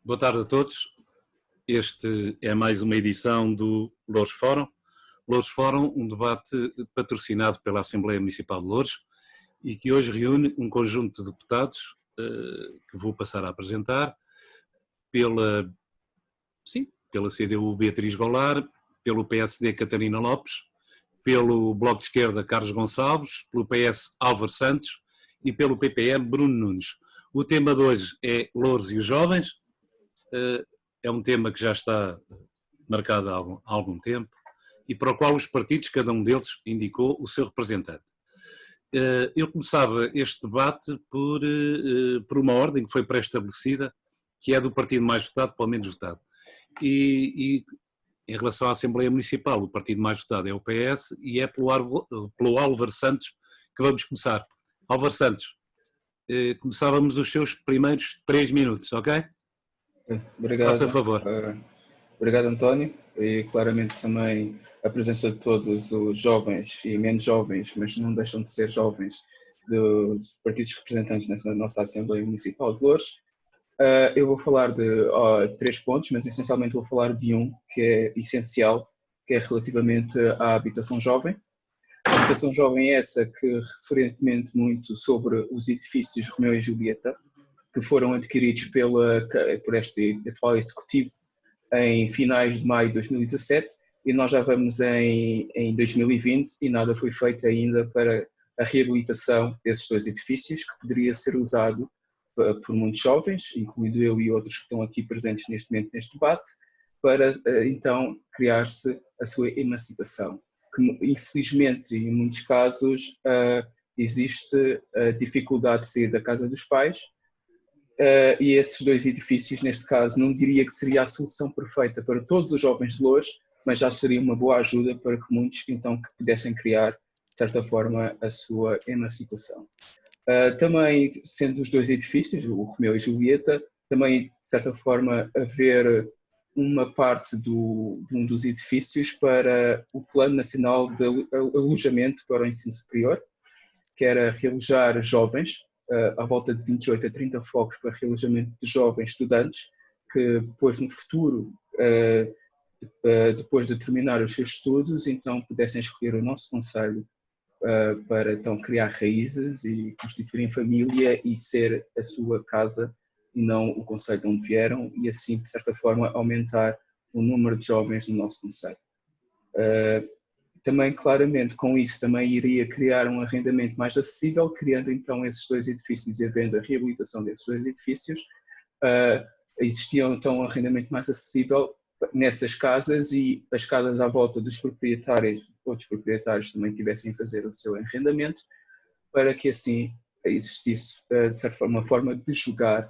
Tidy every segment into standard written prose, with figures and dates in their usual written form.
Boa tarde a todos. Este é mais uma edição do Loures Fórum. Loures Fórum, um debate patrocinado pela Assembleia Municipal de Loures e que hoje reúne um conjunto de deputados que vou passar a apresentar pela CDU Beatriz Goulart, pelo PSD Catarina Lopes, pelo Bloco de Esquerda Carlos Gonçalves, pelo PS Álvaro Santos e pelo PPM Bruno Nunes. O tema de hoje é Loures e os jovens. É um tema que já está marcado há algum tempo e para o qual os partidos, cada um deles, indicou o seu representante. Eu começava este debate por uma ordem que foi pré-estabelecida, que é do partido mais votado para o menos votado. E em relação à Assembleia Municipal, o partido mais votado é o PS e é pelo Álvaro Santos que vamos começar. Álvaro Santos, começávamos os seus primeiros 3 minutos, ok? Obrigado. Faça favor. Obrigado, António, e claramente também a presença de todos os jovens e menos jovens, mas não deixam de ser jovens, dos partidos representantes nessa nossa Assembleia Municipal de Loures. Eu vou falar de 3 pontos, mas essencialmente vou falar de um que é essencial, que é relativamente à habitação jovem. A habitação jovem é essa que, referentemente muito sobre os edifícios Romeu e Julieta, que foram adquiridos por este atual executivo em finais de maio de 2017 e nós já vamos em 2020 e nada foi feito ainda para a reabilitação desses 2 edifícios, que poderia ser usado por muitos jovens, incluindo eu e outros que estão aqui presentes neste momento neste debate, para então criar-se a sua emancipação, que infelizmente em muitos casos existe a dificuldade de sair da casa dos pais. E esses 2 edifícios, neste caso, não diria que seria a solução perfeita para todos os jovens de Loures, mas já seria uma boa ajuda para que muitos, então, que pudessem criar, de certa forma, a sua emancipação. Também, sendo os 2 edifícios, o Romeu e Julieta, também, de certa forma, haver uma parte de um dos edifícios para o Plano Nacional de Alojamento para o Ensino Superior, que era realojar jovens, à volta de 28 a 30 focos para realojamento de jovens estudantes, que depois no futuro, depois de terminar os seus estudos, então pudessem escolher o nosso concelho para então criar raízes e constituírem família e ser a sua casa e não o concelho de onde vieram, e assim, de certa forma, aumentar o número de jovens no nosso concelho. Também, claramente, com isso também iria criar um arrendamento mais acessível, criando então esses 2 edifícios e havendo a reabilitação desses 2 edifícios. Existia então um arrendamento mais acessível nessas casas e as casas à volta dos proprietários, outros proprietários também tivessem a fazer o seu arrendamento, para que assim existisse, de certa forma, uma forma de jogar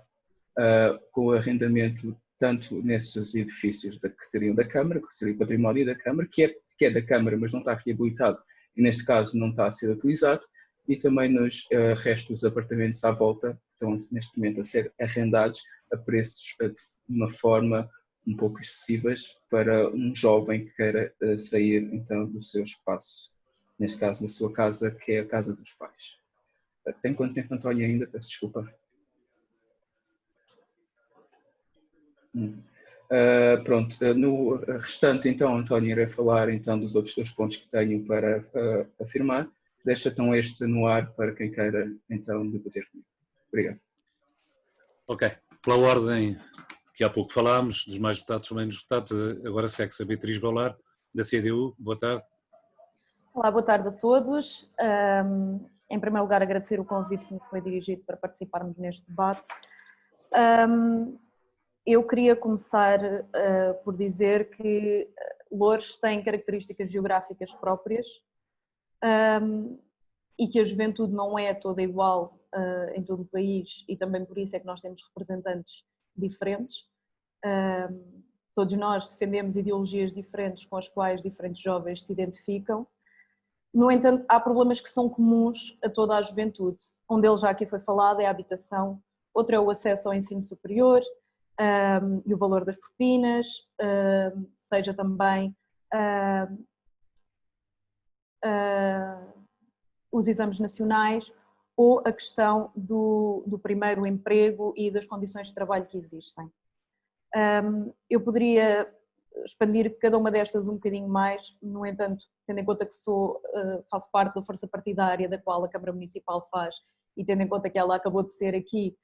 com o arrendamento tanto nesses edifícios que seriam da Câmara, que seria o património da Câmara, que é da Câmara, mas não está reabilitado e neste caso não está a ser utilizado, e também nos restos dos apartamentos à volta, que estão neste momento a ser arrendados a preços de uma forma um pouco excessivas para um jovem que queira sair então do seu espaço, neste caso da sua casa, que é a casa dos pais. Tem quanto tempo, António, ainda? Peço desculpa. Pronto, no restante então, António, irei falar então dos outros 2 pontos que tenho para afirmar. Deixa então este no ar para quem queira então debater comigo. Obrigado. Ok, pela ordem que há pouco falámos, dos mais votados ou menos votados, agora segue-se a Beatriz Goulart, da CDU. Boa tarde. Olá, boa tarde a todos. Em primeiro lugar, agradecer o convite que me foi dirigido para participarmos neste debate. Eu queria começar por dizer que Loures tem características geográficas próprias e que a juventude não é toda igual em todo o país, e também por isso é que nós temos representantes diferentes. Todos nós defendemos ideologias diferentes com as quais diferentes jovens se identificam. No entanto, há problemas que são comuns a toda a juventude. Um deles já aqui foi falado, é a habitação, outro é o acesso ao ensino superior, e o valor das propinas, seja também os exames nacionais ou a questão do primeiro emprego e das condições de trabalho que existem. Eu poderia expandir cada uma destas um bocadinho mais, no entanto, tendo em conta que faço parte da força partidária da qual a Câmara Municipal faz e tendo em conta que ela acabou de ser aqui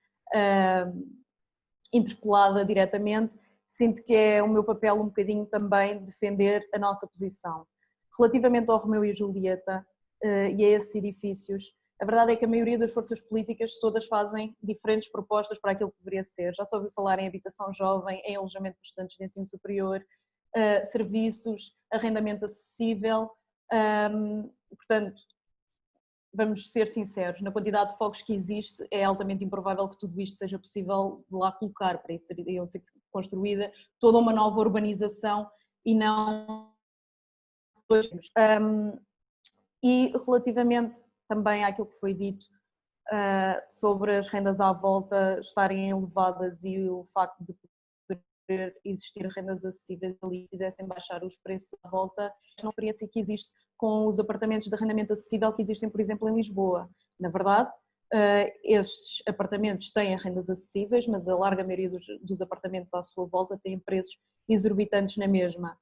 interpelada diretamente, sinto que é o meu papel um bocadinho também defender a nossa posição. Relativamente ao Romeu e Julieta e a esses edifícios, a verdade é que a maioria das forças políticas todas fazem diferentes propostas para aquilo que deveria ser. Já se ouviu falar em habitação jovem, em alojamento para estudantes de ensino superior, serviços, arrendamento acessível, portanto, vamos ser sinceros, na quantidade de fogos que existe é altamente improvável que tudo isto seja possível de lá colocar, para isso teria ser construída toda uma nova urbanização e não... E relativamente também àquilo que foi dito sobre as rendas à volta estarem elevadas e o facto de poder existir rendas acessíveis ali e fizessem baixar os preços à volta, não experiência que existe com os apartamentos de arrendamento acessível que existem, por exemplo, em Lisboa. Na verdade, estes apartamentos têm rendas acessíveis, mas a larga maioria dos apartamentos à sua volta têm preços exorbitantes na mesma.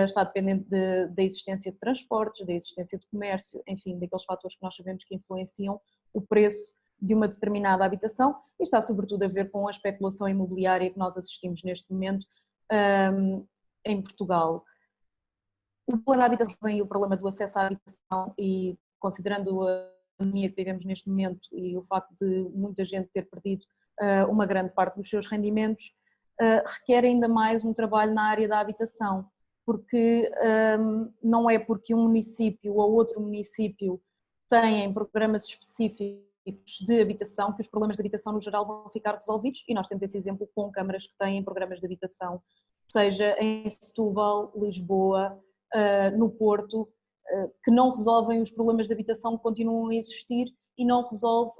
Está dependente da existência de transportes, da existência de comércio, enfim, daqueles fatores que nós sabemos que influenciam o preço de uma determinada habitação e está sobretudo a ver com a especulação imobiliária que nós assistimos neste momento em Portugal. O problema da habitação e o problema do acesso à habitação e considerando a pandemia que vivemos neste momento e o facto de muita gente ter perdido uma grande parte dos seus rendimentos, requer ainda mais um trabalho na área da habitação, porque não é porque um município ou outro município têm programas específicos de habitação que os problemas de habitação no geral vão ficar resolvidos e nós temos esse exemplo com câmaras que têm programas de habitação, seja em Setúbal, Lisboa, no Porto, que não resolvem os problemas de habitação que continuam a existir e não resolve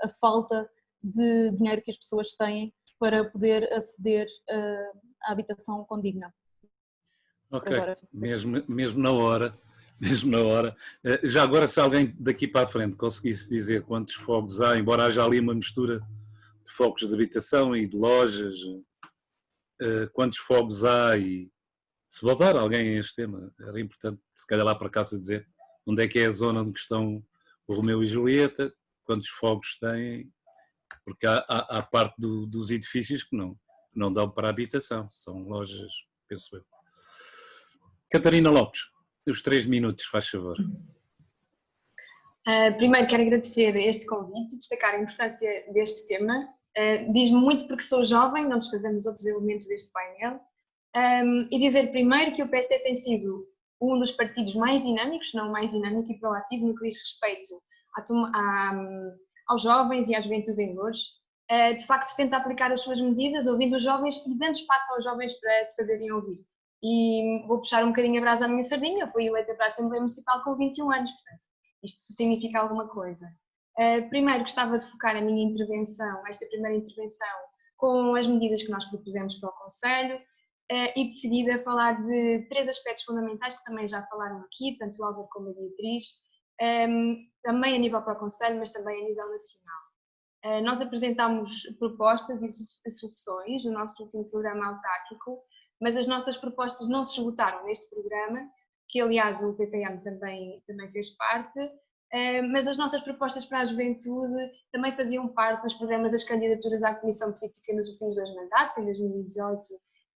a falta de dinheiro que as pessoas têm para poder aceder à habitação condigna. Ok, mesmo na hora, mesmo na hora. Já agora, se alguém daqui para a frente conseguisse dizer quantos fogos há, embora haja ali uma mistura de fogos de habitação e de lojas, quantos fogos há e se voltar alguém a este tema, era importante, se calhar lá para casa dizer onde é que é a zona onde estão o Romeu e Julieta, quantos fogos têm, porque há parte dos edifícios que não dão para a habitação, são lojas, penso eu. Catarina Lopes, os 3 minutos, faz favor. Primeiro quero agradecer este convite e destacar a importância deste tema. Diz-me muito porque sou jovem, não desfazendo os outros elementos deste painel. E dizer primeiro que o PSD tem sido um dos partidos mais dinâmicos, não mais dinâmico e proativo no que diz respeito aos jovens e à juventude em Loures. De facto tenta aplicar as suas medidas, ouvindo os jovens e dando espaço aos jovens para se fazerem ouvir. E vou puxar um bocadinho a brasa à minha sardinha, eu fui eleita para a Assembleia Municipal com 21 anos, portanto, isto significa alguma coisa. Primeiro gostava de focar a minha intervenção, esta primeira intervenção, com as medidas que nós propusemos para o Conselho e de seguida falar de 3 aspectos fundamentais que também já falaram aqui, tanto o Álvaro como a Beatriz, também a nível para o Conselho, mas também a nível nacional. Nós apresentámos propostas e soluções no nosso último programa autárquico, mas as nossas propostas não se esgotaram neste programa, que aliás o PPM também fez parte, mas as nossas propostas para a juventude também faziam parte dos programas das candidaturas à Comissão Política nos últimos 2 mandatos, em 2018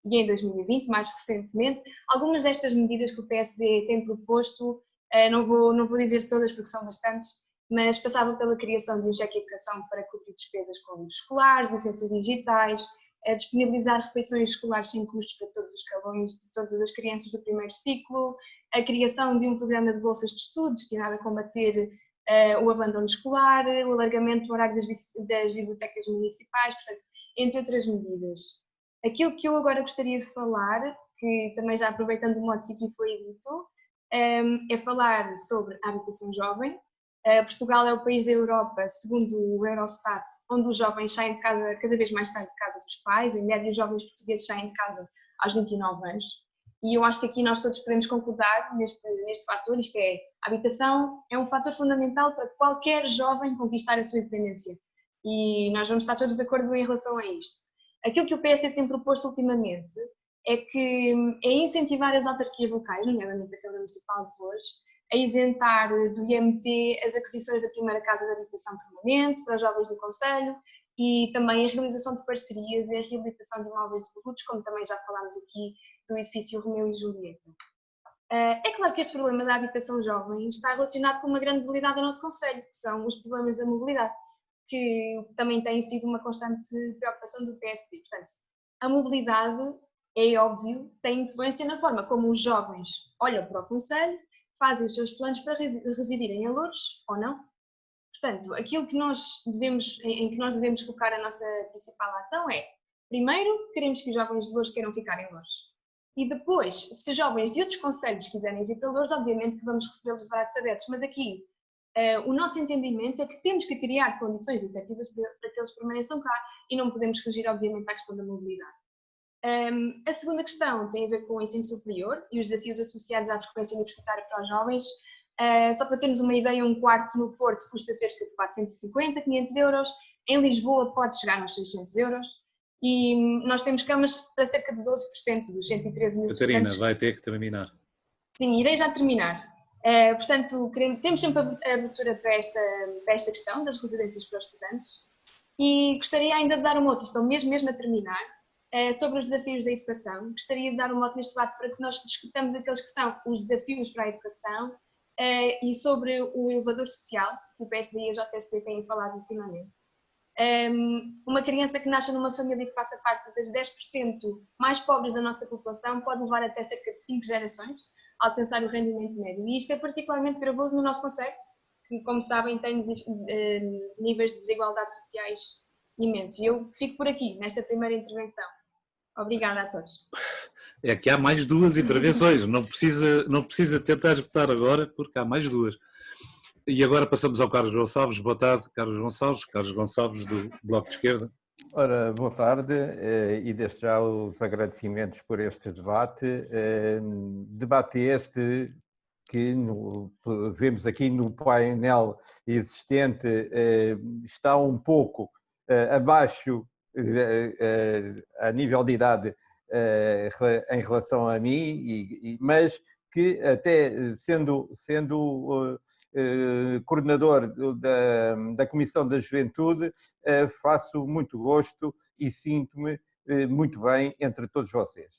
e em 2020, mais recentemente. Algumas destas medidas que o PSD tem proposto, não vou dizer todas porque são bastantes, mas passavam pela criação de um cheque de educação para cobrir despesas com livros escolares, licenças digitais, disponibilizar refeições escolares sem custos para todos os escalões de todas as crianças do primeiro ciclo, a criação de um programa de bolsas de estudo destinado a combater o abandono escolar, o alargamento do horário das bibliotecas municipais, portanto, entre outras medidas. Aquilo que eu agora gostaria de falar, que também já aproveitando o modo que aqui foi dito, é falar sobre a habitação jovem. Portugal é o país da Europa, segundo o Eurostat, onde os jovens saem de casa cada vez mais tarde de casa dos pais. Em média, os jovens portugueses saem de casa aos 29 anos. E eu acho que aqui nós todos podemos concordar neste fator, isto é, a habitação é um fator fundamental para qualquer jovem conquistar a sua independência. E nós vamos estar todos de acordo em relação a isto. Aquilo que o PSD tem proposto ultimamente é incentivar as autarquias locais, nomeadamente a Câmara Municipal de Loures, a isentar do IMT as aquisições da primeira casa de habitação permanente para os jovens do concelho e também a realização de parcerias e a reabilitação de imóveis de adultos, como também já falámos aqui do edifício Romeu e Julieta. É claro que este problema da habitação jovem está relacionado com uma grande debilidade do nosso concelho, que são os problemas da mobilidade, que também tem sido uma constante preocupação do PSD. Portanto, a mobilidade, é óbvio, tem influência na forma como os jovens olham para o concelho, fazem os seus planos para residirem em Loures ou não. Portanto, aquilo que em que nós devemos focar a nossa principal ação é, primeiro, queremos que os jovens de Loures queiram ficar em Loures. E depois, se jovens de outros concelhos quiserem vir para Loures, obviamente que vamos recebê-los de braços abertos. Mas aqui, o nosso entendimento é que temos que criar condições efetivas para que eles permaneçam cá e não podemos fugir, obviamente, à questão da mobilidade. A segunda questão tem a ver com o ensino superior e os desafios associados à frequência universitária para os jovens. Só para termos uma ideia, um quarto no Porto custa cerca de 450, 500 euros. Em Lisboa pode chegar aos 600 euros. E nós temos camas para cerca de 12% dos 113 mil Catarina, estudantes. vai ter que terminar. Sim, irei já terminar. Portanto, temos sempre a abertura para esta questão das residências para os estudantes. E gostaria ainda de dar uma outra questão, mesmo a terminar, sobre os desafios da educação. Gostaria de dar uma outra neste debate para que nós discutamos aqueles que são os desafios para a educação e sobre o elevador social, que o PSD e a JSP têm falado ultimamente. Uma criança que nasce numa família que faça parte das 10% mais pobres da nossa população pode levar até cerca de 5 gerações a alcançar o rendimento médio. E isto é particularmente gravoso no nosso concelho, que, como sabem, tem níveis de desigualdade sociais imensos. E eu fico por aqui, nesta primeira intervenção. Obrigada a todos. É que há mais duas intervenções, não precisa tentar esgotar agora, porque há mais duas. E agora passamos ao Carlos Gonçalves. Boa tarde, Carlos Gonçalves do Bloco de Esquerda. Ora, boa tarde e desde já os agradecimentos por este debate. Debate este que vemos aqui no painel existente está um pouco abaixo a nível de idade em relação a mim, mas que até sendo coordenador da Comissão da Juventude, faço muito gosto e sinto-me muito bem entre todos vocês.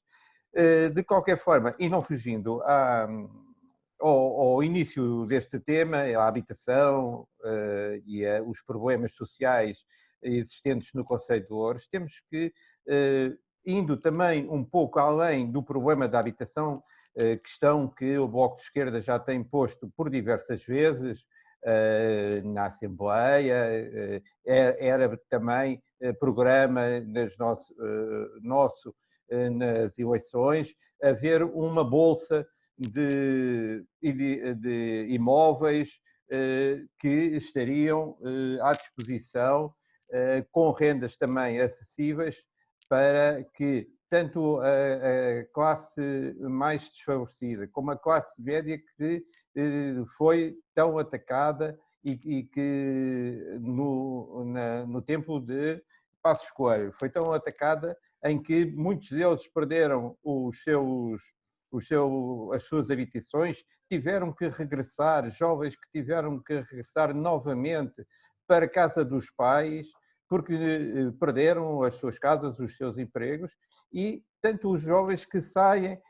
De qualquer forma, e não fugindo ao início deste tema, a habitação e os problemas sociais existentes no concelho de Loures, temos que, indo também um pouco além do problema da habitação, questão que o Bloco de Esquerda já tem posto por diversas vezes na Assembleia, era também programa nosso nas eleições, haver uma bolsa de imóveis que estariam à disposição com rendas também acessíveis para que tanto a classe mais desfavorecida como a classe média que foi tão atacada e que no tempo de Passos Coelho foi tão atacada em que muitos deles perderam as suas habitações, tiveram que regressar, jovens que tiveram que regressar novamente para a casa dos pais, porque perderam as suas casas, os seus empregos, e tanto os jovens que saem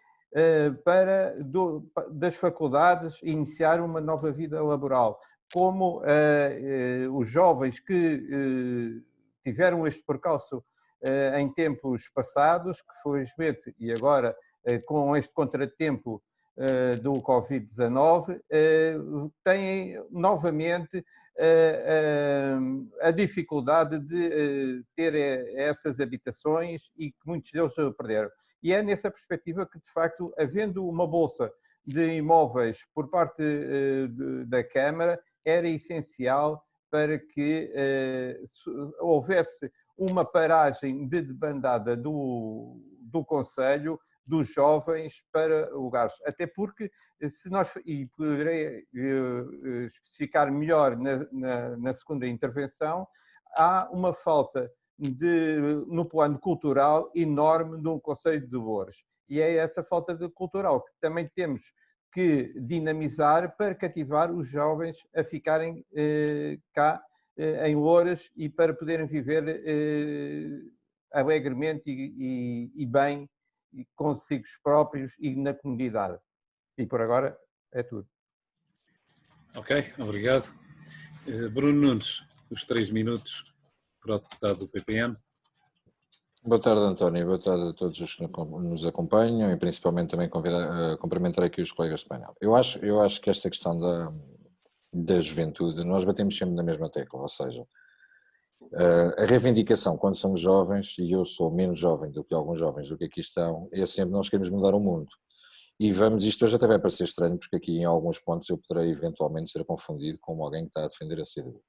das faculdades iniciar uma nova vida laboral, como os jovens que tiveram este percalço em tempos passados, que felizmente, e agora com este contratempo do Covid-19, têm novamente a dificuldade de ter essas habitações e que muitos deles perderam. E é nessa perspectiva que, de facto, havendo uma bolsa de imóveis por parte da Câmara, era essencial para que houvesse uma paragem de debandada do Conselho dos jovens para lugares. Até porque, e poderei especificar melhor na segunda intervenção, há uma falta no plano cultural enorme de um concelho de Loures. E é essa falta de cultural que também temos que dinamizar para cativar os jovens a ficarem cá em Loures e para poderem viver alegremente e bem consigo próprios e na comunidade. E por agora é tudo. Ok, obrigado. Bruno Nunes, os 3 minutos para o deputado do PPM. Boa tarde, António. Boa tarde a todos os que nos acompanham e principalmente também cumprimentar aqui os colegas de painel. Eu acho que esta questão da juventude, nós batemos sempre na mesma tecla, ou seja, a reivindicação quando somos jovens, e eu sou menos jovem do que alguns jovens do que aqui estão, é sempre nós queremos mudar o mundo. E isto hoje até vai parecer estranho, porque aqui em alguns pontos eu poderei eventualmente ser confundido como alguém que está a defender a CDU.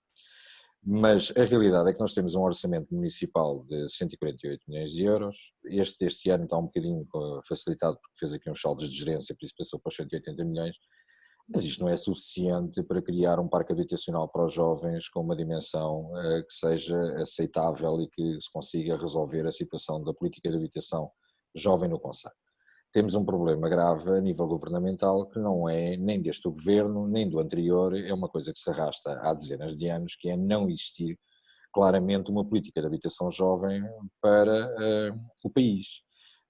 Mas a realidade é que nós temos um orçamento municipal de 148 milhões de euros, este ano está um bocadinho facilitado porque fez aqui uns saldos de gerência, por isso passou para os 180 milhões, mas isto não é suficiente para criar um parque habitacional para os jovens com uma dimensão que seja aceitável e que se consiga resolver a situação da política de habitação jovem no concelho. Temos um problema grave a nível governamental que não é nem deste governo, nem do anterior, é uma coisa que se arrasta há dezenas de anos, que é não existir claramente uma política de habitação jovem para o país.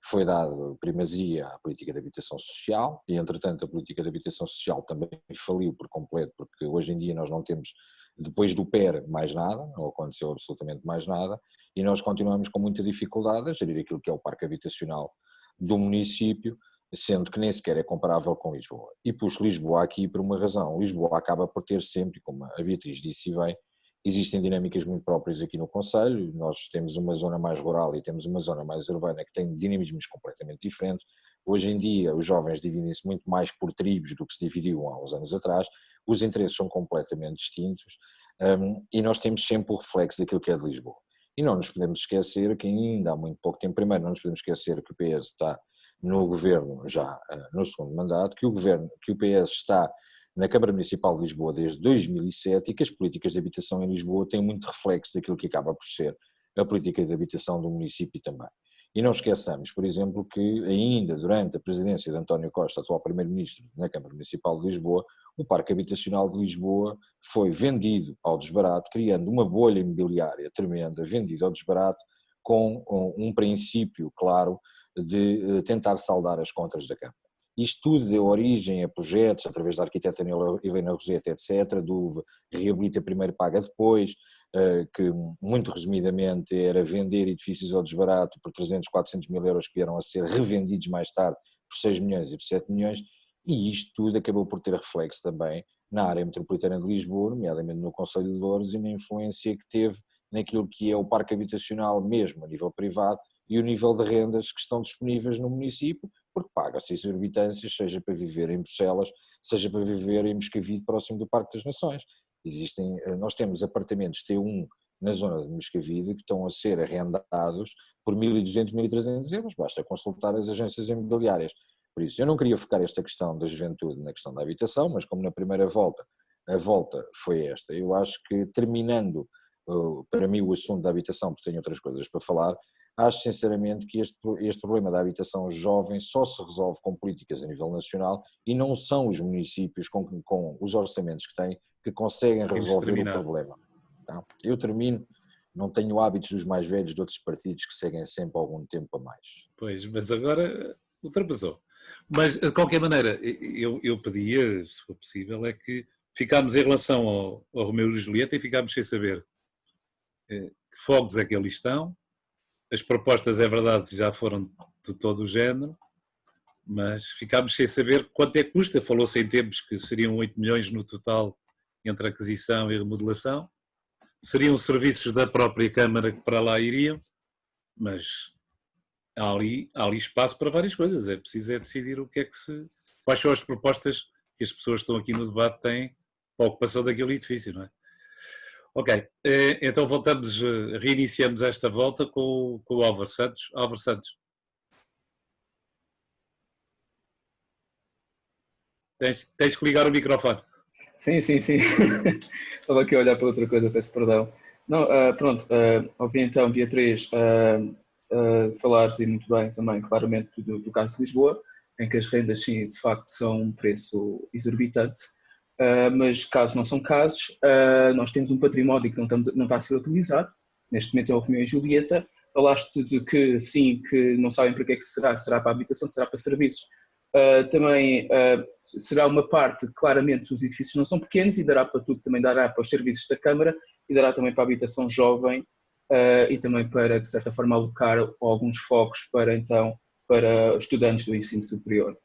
Foi dado primazia à política de habitação social e, entretanto, a política de habitação social também faliu por completo, porque hoje em dia nós não temos, depois do PER, mais nada, não aconteceu absolutamente mais nada, e nós continuamos com muita dificuldade a gerir aquilo que é o parque habitacional do município, sendo que nem sequer é comparável com Lisboa. E puxo Lisboa aqui por uma razão. Lisboa acaba por ter sempre, como a Beatriz disse bem, existem dinâmicas muito próprias aqui no concelho, nós temos uma zona mais rural e temos uma zona mais urbana que tem dinamismos completamente diferentes. Hoje em dia os jovens dividem-se muito mais por tribos do que se dividiam há uns anos atrás, os interesses são completamente distintos e nós temos sempre o reflexo daquilo que é de Lisboa. E não nos podemos esquecer que ainda há muito pouco tempo, primeiro não nos podemos esquecer que o PS está no governo já no segundo mandato, que o PS está na Câmara Municipal de Lisboa desde 2007 e que as políticas de habitação em Lisboa têm muito reflexo daquilo que acaba por ser a política de habitação do município também. E não esqueçamos, por exemplo, que ainda durante a presidência de António Costa, atual Primeiro-Ministro na Câmara Municipal de Lisboa, o Parque Habitacional de Lisboa foi vendido ao desbarato, criando uma bolha imobiliária tremenda, vendido ao desbarato, com um princípio claro de tentar saldar as contas da Câmara. Isto tudo deu origem a projetos, através da arquiteta Helena Rosete, etc., do Reabilita Primeiro Paga Depois, que muito resumidamente era vender edifícios ao desbarato por 300, 400 mil euros que vieram a ser revendidos mais tarde por 6 milhões e por 7 milhões, e isto tudo acabou por ter reflexo também na área metropolitana de Lisboa, nomeadamente no Concelho de Loures, e na influência que teve naquilo que é o parque habitacional mesmo a nível privado e o nível de rendas que estão disponíveis no município, porque paga-se exorbitâncias, seja para viver em Bruxelas, seja para viver em Moscavide, próximo do Parque das Nações. Nós temos apartamentos T1 na zona de Moscavide que estão a ser arrendados por 1.200, 1.300 euros, basta consultar as agências imobiliárias. Por isso, eu não queria focar esta questão da juventude na questão da habitação, mas como na primeira volta, a volta foi esta. Eu acho que terminando, para mim, o assunto da habitação, porque tenho outras coisas para falar, acho sinceramente que este problema da habitação jovem só se resolve com políticas a nível nacional e não são os municípios com os orçamentos que têm que conseguem resolver o problema. Tá? Eu termino, não tenho hábitos dos mais velhos de outros partidos que seguem sempre algum tempo a mais. Pois, mas agora ultrapassou. Mas, de qualquer maneira, eu pedia, se for possível, é que ficámos em relação ao Romeu e Julieta e ficámos sem saber que fogos é que ali estão. As propostas, é verdade, já foram de todo o género, mas ficámos sem saber quanto é que custa. Falou-se em tempos que seriam 8 milhões no total entre aquisição e remodelação. Seriam serviços da própria Câmara que para lá iriam, mas há ali espaço para várias coisas. É preciso decidir quais são as propostas que as pessoas que estão aqui no debate têm para a ocupação daquele edifício, não é? Ok, então reiniciamos esta volta com o Álvaro Santos. Álvaro Santos. Tens que ligar o microfone. Sim. Estava aqui a olhar para outra coisa, peço perdão. Não, pronto, ouvi então, Beatriz, falares e muito bem também, claramente, do caso de Lisboa, em que as rendas, sim, de facto, são um preço exorbitante, mas casos não são casos, nós temos um património que não está a ser utilizado, neste momento é o Romeu e Julieta, falaste de que, sim, que não sabem para que é que será para a habitação, será para serviços. Também será uma parte, claramente, os edifícios não são pequenos e dará para tudo, também dará para os serviços da Câmara e dará também para a habitação jovem e também para, de certa forma, alocar alguns focos para estudantes do ensino superior.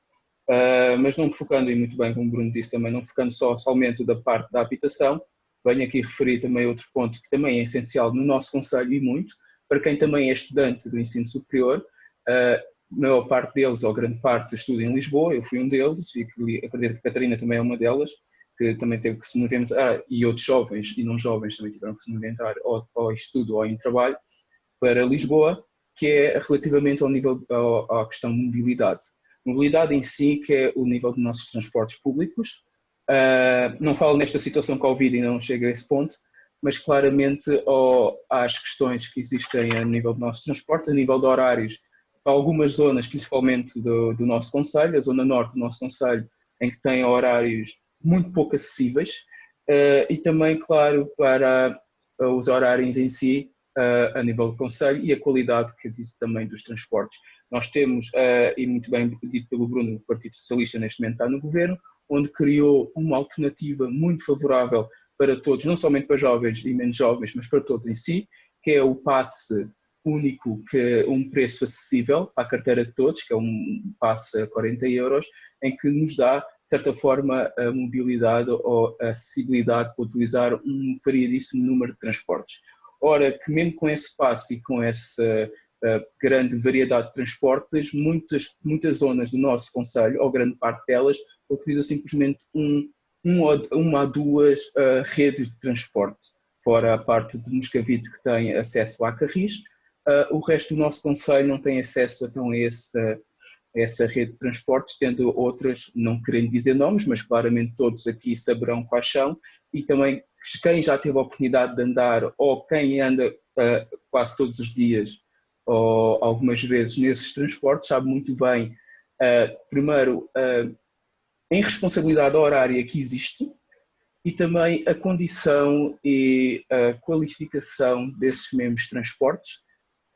Mas não me focando, e muito bem como o Bruno disse também, não focando somente da parte da habitação, venho aqui referir também outro ponto que também é essencial no nosso concelho e muito, para quem também é estudante do ensino superior, a maior parte deles, ou grande parte, estuda em Lisboa, eu fui um deles, e acredito que a Catarina também é uma delas, que também teve que se movimentar, e outros jovens e não jovens também tiveram que se movimentar ao estudo ou em trabalho, para Lisboa, que é relativamente ao nível, à questão de mobilidade. Mobilidade em si, que é o nível dos nossos transportes públicos. Não falo nesta situação Covid e não chego a esse ponto, mas claramente às questões que existem a nível do nosso transporte, a nível de horários, para algumas zonas, principalmente do nosso concelho, a zona norte do nosso concelho, em que tem horários muito pouco acessíveis, e também, claro, para os horários em si, a nível do concelho e a qualidade que existe também dos transportes. Nós temos, e muito bem dito pelo Bruno, o Partido Socialista neste momento está no governo, onde criou uma alternativa muito favorável para todos, não somente para jovens e menos jovens, mas para todos em si, que é o passe único, que é um preço acessível para a carteira de todos, que é um passe a 40 euros, em que nos dá, de certa forma, a mobilidade ou a acessibilidade para utilizar um variadíssimo número de transportes. Ora, que mesmo com esse passe e com essa grande variedade de transportes, muitas zonas do nosso concelho, ou grande parte delas, utiliza simplesmente uma ou duas redes de transporte, fora a parte de Moscavide que tem acesso a Carris, o resto do nosso concelho não tem acesso então, a essa rede de transportes, tendo outras, não querendo dizer nomes, mas claramente todos aqui saberão quais são, e também quem já teve a oportunidade de andar, ou quem anda quase todos os dias, ou algumas vezes nesses transportes, sabe muito bem, primeiro, a irresponsabilidade horária que existe, e também a condição e a qualificação desses mesmos transportes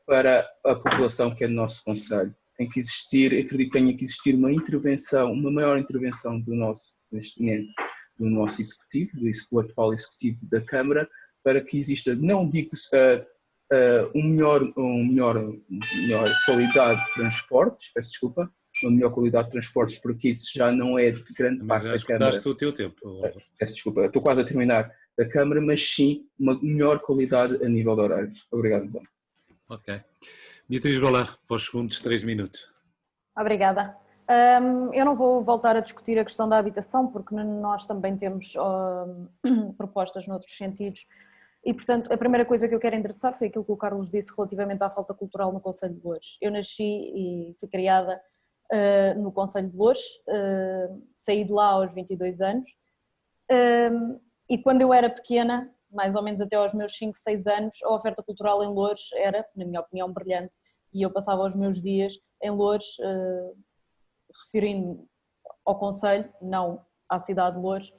para a população que é do nosso concelho. Tem que existir, acredito que tenha que existir uma intervenção, uma maior intervenção do nosso, neste momento, do nosso executivo, do atual executivo da Câmara, para que exista, não digo melhor qualidade de transportes, peço desculpa, uma melhor qualidade de transportes, porque isso já não é de grande Mas parte já da Câmara. escutaste o teu tempo. Peço desculpa, estou quase a terminar da Câmara, mas sim uma melhor qualidade a nível de horários. Obrigado, então. Ok. Beatriz Goulart, para os segundos 3 minutos. Obrigada. Eu não vou voltar a discutir a questão da habitação, porque nós também temos propostas noutros sentidos. E, portanto, a primeira coisa que eu quero endereçar foi aquilo que o Carlos disse relativamente à falta cultural no Concelho de Loures. Eu nasci e fui criada no Concelho de Loures, saí de lá aos 22 anos, e quando eu era pequena, mais ou menos até aos meus 5, 6 anos, a oferta cultural em Loures era, na minha opinião, brilhante, e eu passava os meus dias em Loures, referindo ao concelho, não à cidade de Loures,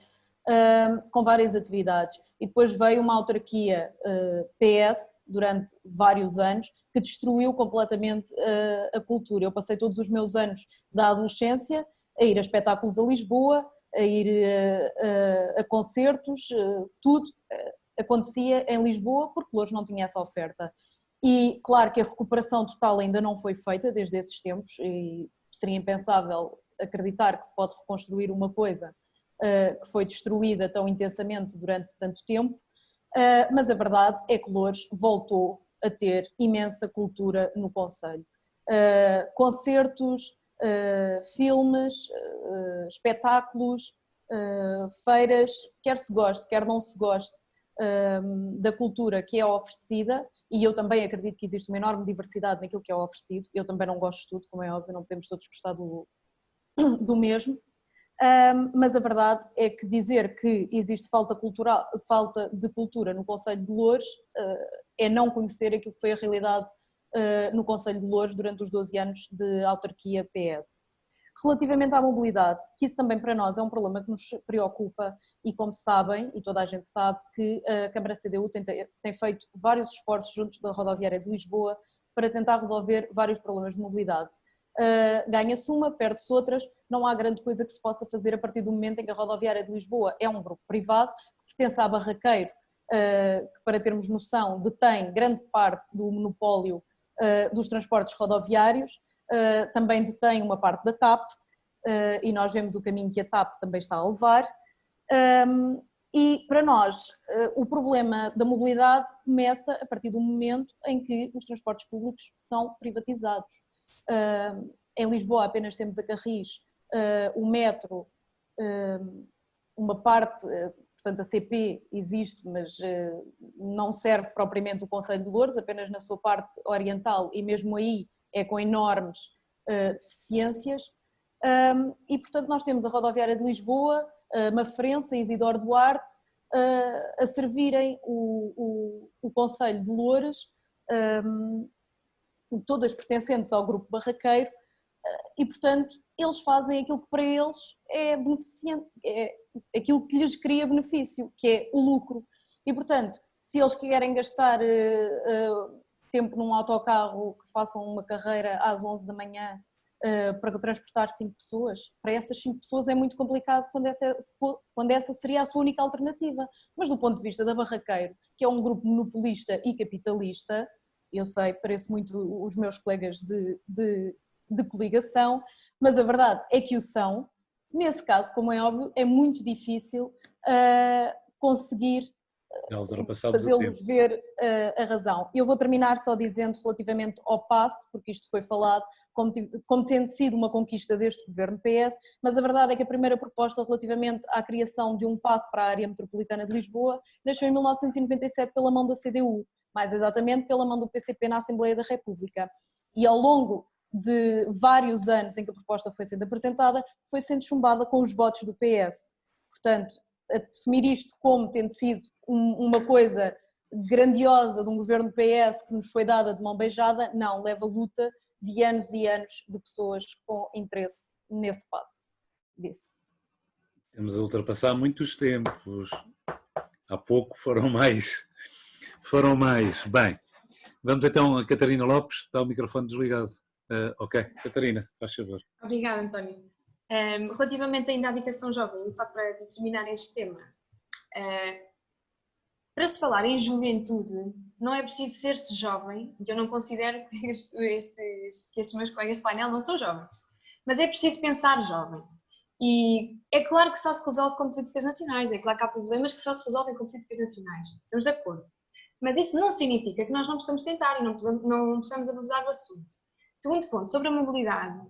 com várias atividades. E depois veio uma autarquia PS durante vários anos que destruiu completamente a cultura. Eu passei todos os meus anos da adolescência a ir a espetáculos a Lisboa, a ir a concertos, tudo acontecia em Lisboa porque Loures não tinha essa oferta. E claro que a recuperação total ainda não foi feita desde esses tempos e seria impensável acreditar que se pode reconstruir uma coisa que foi destruída tão intensamente durante tanto tempo, mas a verdade é que Loures voltou a ter imensa cultura no concelho. Concertos, filmes, espetáculos, feiras, quer se goste, quer não se goste da cultura que é oferecida, e eu também acredito que existe uma enorme diversidade naquilo que é oferecido. Eu também não gosto de tudo, como é óbvio, não podemos todos gostar do mesmo, Mas a verdade é que dizer que existe falta de cultura no Concelho de Loures é não conhecer aquilo que foi a realidade no Concelho de Loures durante os 12 anos de autarquia PS. Relativamente à mobilidade, que isso também para nós é um problema que nos preocupa e como sabem, e toda a gente sabe, que a Câmara CDU tem feito vários esforços juntos da Rodoviária de Lisboa para tentar resolver vários problemas de mobilidade. Ganha-se uma, perde-se outras, não há grande coisa que se possa fazer a partir do momento em que a Rodoviária de Lisboa é um grupo privado, que pertence à Barraqueiro, que para termos noção detém grande parte do monopólio dos transportes rodoviários, também detém uma parte da TAP e nós vemos o caminho que a TAP também está a levar. E para nós o problema da mobilidade começa a partir do momento em que os transportes públicos são privatizados. Em Lisboa apenas temos a Carris, o metro, uma parte, portanto a CP existe, mas não serve propriamente o Concelho de Loures, apenas na sua parte oriental e mesmo aí é com enormes deficiências. E portanto nós temos a Rodoviária de Lisboa, Mafrense, Isidoro Duarte, a servirem o Concelho de Loures, todas pertencentes ao grupo barraqueiro, e portanto eles fazem aquilo que para eles é beneficente, é aquilo que lhes cria benefício, que é o lucro. E portanto, se eles querem gastar tempo num autocarro que façam uma carreira às 11 da manhã para transportar 5 pessoas, para essas 5 pessoas é muito complicado quando essa seria a sua única alternativa. Mas do ponto de vista da Barraqueiro, que é um grupo monopolista e capitalista, eu sei, pareço muito os meus colegas de coligação, mas a verdade é que o são. Nesse caso, como é óbvio, é muito difícil conseguir fazê-los ver a razão. Eu vou terminar só dizendo relativamente ao passe, porque isto foi falado como tendo sido uma conquista deste governo PS, mas a verdade é que a primeira proposta relativamente à criação de um passe para a área metropolitana de Lisboa nasceu em 1997 pela mão da CDU, mais exatamente pela mão do PCP na Assembleia da República. E ao longo de vários anos em que a proposta foi sendo apresentada, foi sendo chumbada com os votos do PS. Portanto, assumir isto como tendo sido uma coisa grandiosa de um governo PS que nos foi dada de mão beijada, não, leva luta de anos e anos de pessoas com interesse nesse passo. Temos a ultrapassar muitos tempos. Há pouco foram mais. Bem, vamos então a Catarina Lopes, está o microfone desligado. Ok, Catarina, faz favor. Obrigada, António. Relativamente ainda à habitação jovem, só para terminar este tema, para se falar em juventude, não é preciso ser-se jovem, eu não considero que estes meus colegas de painel não são jovens, mas é preciso pensar jovem. E é claro que só se resolve com políticas nacionais, é claro que há problemas que só se resolvem com políticas nacionais, estamos de acordo. Mas isso não significa que nós não possamos tentar e não possamos abordar o assunto. Segundo ponto, sobre a mobilidade.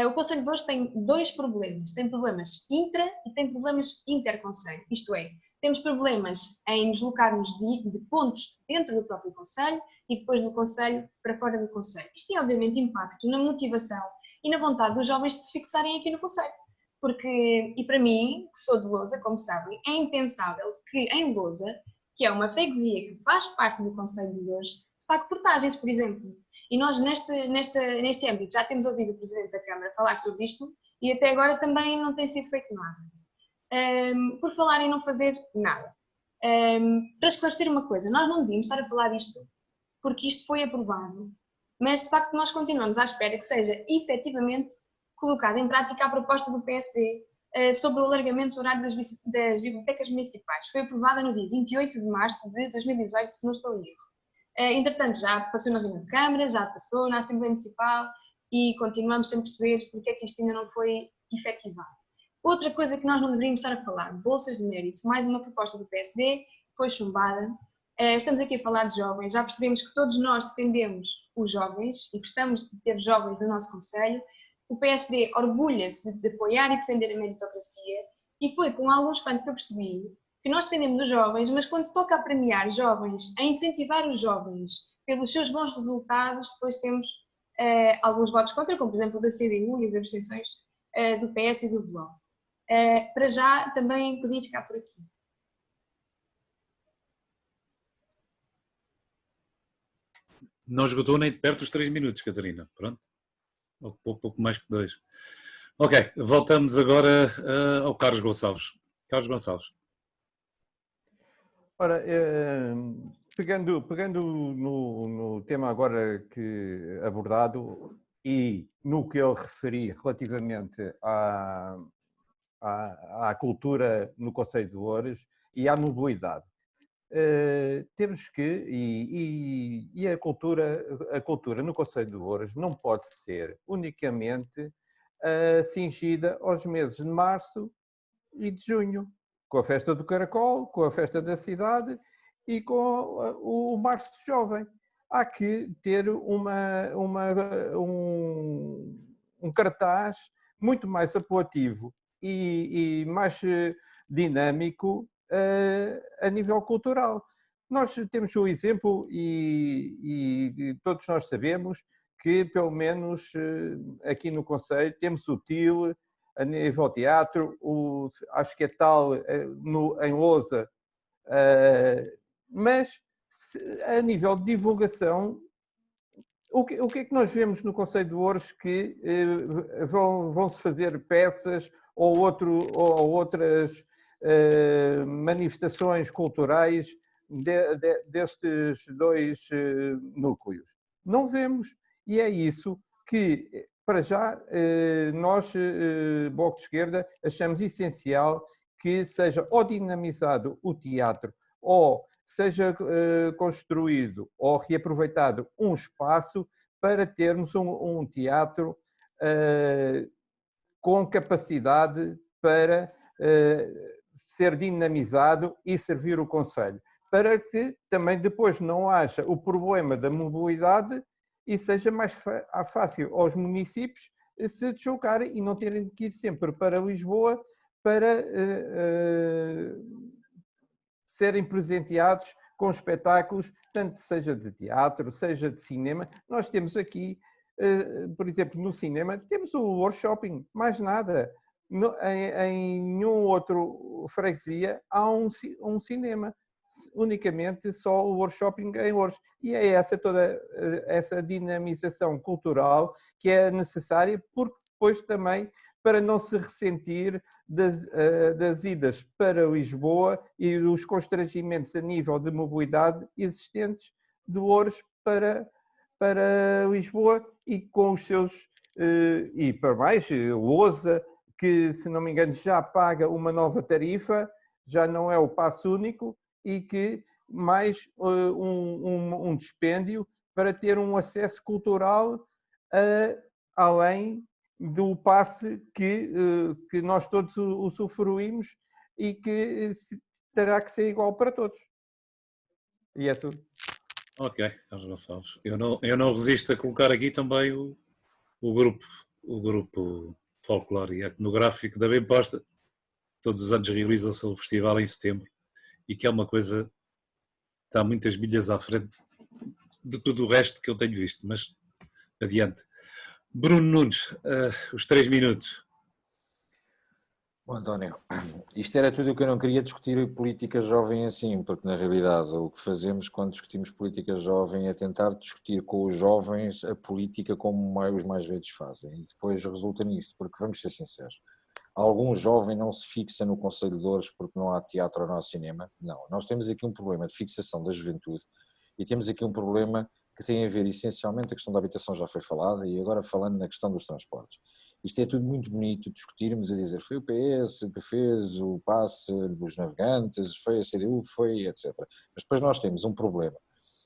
O Concelho de Loures tem dois problemas. Tem problemas intra e tem problemas interconcelho. Isto é, temos problemas em deslocarmos de pontos dentro do próprio concelho e depois do concelho para fora do concelho. Isto tem obviamente impacto na motivação e na vontade dos jovens de se fixarem aqui no concelho. Porque, e para mim, que sou de Lousa, como sabem, é impensável que em Lousa, que é uma freguesia que faz parte do Concelho de Loures, se pague portagens, por exemplo. E nós neste âmbito já temos ouvido o Presidente da Câmara falar sobre isto e até agora também não tem sido feito nada. Por falar em não fazer nada. Para esclarecer uma coisa, nós não devíamos estar a falar disto porque isto foi aprovado, mas de facto nós continuamos à espera que seja efetivamente colocada em prática a proposta do PSD sobre o alargamento do horário das bibliotecas municipais. Foi aprovada no dia 28 de março de 2018, se não estou em erro. Entretanto, já passou na reunião de Câmara, já passou na Assembleia Municipal e continuamos sem perceber porque é que isto ainda não foi efetivado. Outra coisa que nós não deveríamos estar a falar, bolsas de mérito, mais uma proposta do PSD, foi chumbada. Estamos aqui a falar de jovens, já percebemos que todos nós defendemos os jovens e gostamos de ter jovens no nosso concelho. O PSD orgulha-se de apoiar e defender a meritocracia e foi com algum espanto que eu percebi que nós defendemos os jovens, mas quando se toca a premiar jovens, a incentivar os jovens pelos seus bons resultados, depois temos alguns votos contra, como por exemplo o da CDU e as abstenções do PS e do Bloco. Para já também podia ficar por aqui. Não esgotou nem de perto os 3 minutos, Catarina. Pronto. Ocupou pouco mais que 2. Ok, voltamos agora ao Carlos Gonçalves. Carlos Gonçalves. Ora, pegando no tema agora que abordado e no que eu referi relativamente à cultura no Concelho de Oures e à mobilidade, temos que, e a cultura no Concelho de Oures não pode ser unicamente cingida aos meses de março e de junho, com a festa do Caracol, com a festa da cidade e com o Março Jovem. Há que ter um cartaz muito mais apelativo e mais dinâmico a nível cultural. Nós temos o exemplo e todos nós sabemos que, pelo menos aqui no Concelho, temos o TIL, a nível teatro, acho que é tal em Lousa, mas a nível de divulgação, o que é que nós vemos no Concelho de Oures que vão-se fazer peças ou outras manifestações culturais destes dois núcleos? Não vemos, e é isso que, para já, nós, Bloco de Esquerda, achamos essencial que seja ou dinamizado o teatro ou seja construído ou reaproveitado um espaço para termos um teatro com capacidade para ser dinamizado e servir o Concelho, para que também depois não haja o problema da mobilidade e seja mais fácil aos municípios se deslocarem e não terem que ir sempre para Lisboa para serem presenteados com espetáculos, tanto seja de teatro, seja de cinema. Nós temos aqui, por exemplo, no cinema, temos o workshopping, mais nada. Em nenhum outro freguesia há um cinema. Unicamente só o workshopping em Oures. E é toda essa dinamização cultural que é necessária, porque depois também para não se ressentir das idas para Lisboa e dos constrangimentos a nível de mobilidade existentes de Oures para Lisboa e com os seus, e para mais, Lousa, que se não me engano já paga uma nova tarifa, já não é o passo único, e que mais um dispêndio para ter um acesso cultural além do passe que nós todos usufruímos e que terá que ser igual para todos. E é tudo. Ok, Carlos Gonçalves. Eu não resisto a colocar aqui também o grupo folclore e etnográfico da Bem Posta. Todos os anos realizam-se o festival em setembro e que é uma coisa que está muitas milhas à frente de tudo o resto que eu tenho visto, mas adiante. Bruno Nunes, os 3 minutos. Bom, António, isto era tudo o que eu não queria discutir política jovem assim, porque na realidade o que fazemos quando discutimos política jovem é tentar discutir com os jovens a política como os mais velhos fazem e depois resulta nisto, porque vamos ser sinceros, algum jovem não se fixa no Concelho de Oures porque não há teatro ou não há cinema? Não, nós temos aqui um problema de fixação da juventude e temos aqui um problema que tem a ver essencialmente, a questão da habitação já foi falada e agora falando na questão dos transportes. Isto é tudo muito bonito discutirmos a dizer foi o PS que fez o passe dos navegantes, foi a CDU, foi etc. Mas depois nós temos um problema,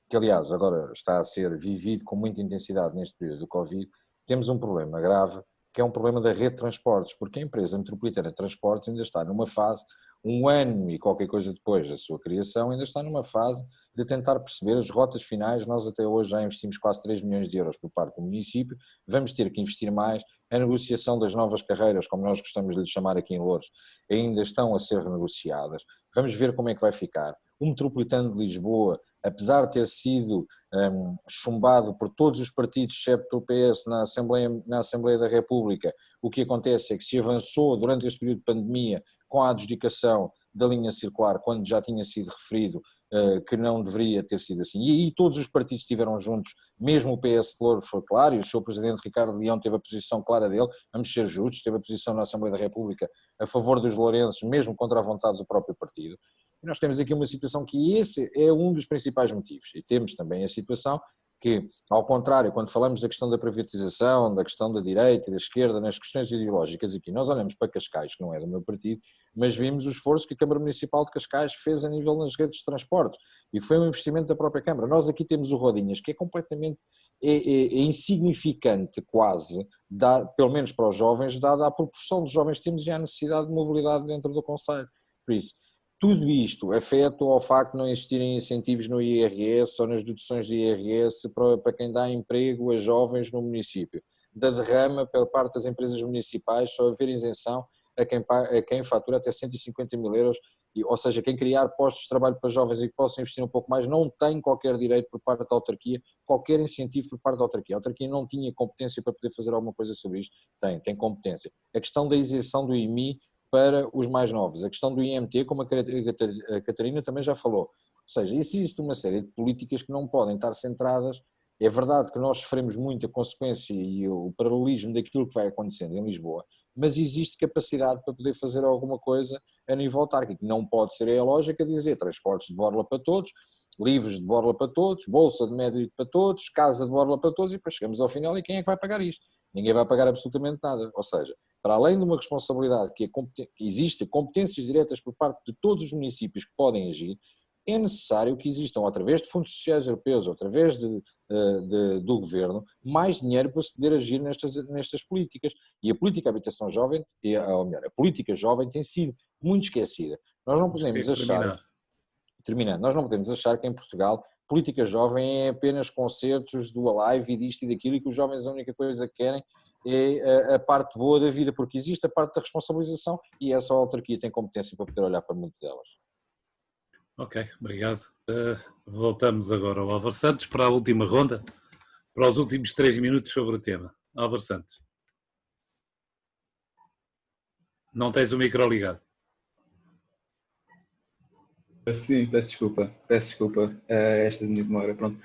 que aliás agora está a ser vivido com muita intensidade neste período do Covid, temos um problema grave, que é um problema da rede de transportes, porque a empresa metropolitana de transportes ainda está numa fase, um ano e qualquer coisa depois da sua criação, ainda está numa fase de tentar perceber as rotas finais. Nós até hoje já investimos quase 3 milhões de euros por parte do município, vamos ter que investir mais. A negociação das novas carreiras, como nós gostamos de lhe chamar aqui em Loures, ainda estão a ser renegociadas. Vamos ver como é que vai ficar. O metropolitano de Lisboa apesar de ter sido chumbado por todos os partidos, exceto pelo PS, na Assembleia da República, o que acontece é que se avançou durante este período de pandemia com a adjudicação da linha circular, quando já tinha sido referido que não deveria ter sido assim. E aí todos os partidos estiveram juntos, mesmo o PS de Louro foi claro, e o seu presidente Ricardo Leão teve a posição clara dele, vamos ser justos, teve a posição na Assembleia da República a favor dos lourenses, mesmo contra a vontade do próprio partido. E nós temos aqui uma situação que esse é um dos principais motivos. E temos também a situação que, ao contrário, quando falamos da questão da privatização, da questão da direita e da esquerda, nas questões ideológicas aqui, nós olhamos para Cascais, que não é do meu partido, mas vimos o esforço que a Câmara Municipal de Cascais fez a nível nas redes de transporte, e foi um investimento da própria Câmara. Nós aqui temos o Rodinhas, que é completamente insignificante quase, pelo menos para os jovens, dada a proporção de jovens que temos e a necessidade de mobilidade dentro do concelho. Por isso, tudo isto afeta ao facto de não existirem incentivos no IRS ou nas deduções de IRS para quem dá emprego a jovens no município. Da derrama pela parte das empresas municipais, só haver isenção a quem fatura até 150 mil euros, ou seja, quem criar postos de trabalho para jovens e que possam investir um pouco mais, não tem qualquer direito por parte da autarquia, qualquer incentivo por parte da autarquia. A autarquia não tinha competência para poder fazer alguma coisa sobre isto. Tem competência. A questão da isenção do IMI para os mais novos, a questão do IMT, como a Catarina também já falou, ou seja, existe uma série de políticas que não podem estar centradas. É verdade que nós sofremos muito a consequência e o paralelismo daquilo que vai acontecendo em Lisboa, mas existe capacidade para poder fazer alguma coisa a nível autárquico. Não pode ser a lógica dizer transportes de borla para todos, livros de borla para todos, bolsa de médio para todos, casa de borla para todos, e depois chegamos ao final e quem é que vai pagar isto? Ninguém vai pagar absolutamente nada. Ou seja, para além de uma responsabilidade que existe, competências diretas por parte de todos os municípios que podem agir, é necessário que existam, através de fundos sociais europeus, ou através do governo, mais dinheiro para se poder agir nestas políticas. E a política de habitação jovem, ou melhor, a política jovem tem sido muito esquecida. Nós não podemos achar, terminando, nós não podemos achar que em Portugal política jovem é apenas concertos do Alive e disto e daquilo, e que os jovens a única coisa que querem é a parte boa da vida, porque existe a parte da responsabilização e essa autarquia tem competência para poder olhar para muitas delas. Ok, obrigado. Voltamos agora ao Álvaro Santos para a última ronda, para os últimos 3 minutos sobre o tema. Álvaro Santos. Não tens o micro ligado. Sim, peço desculpa esta minha demora. Pronto.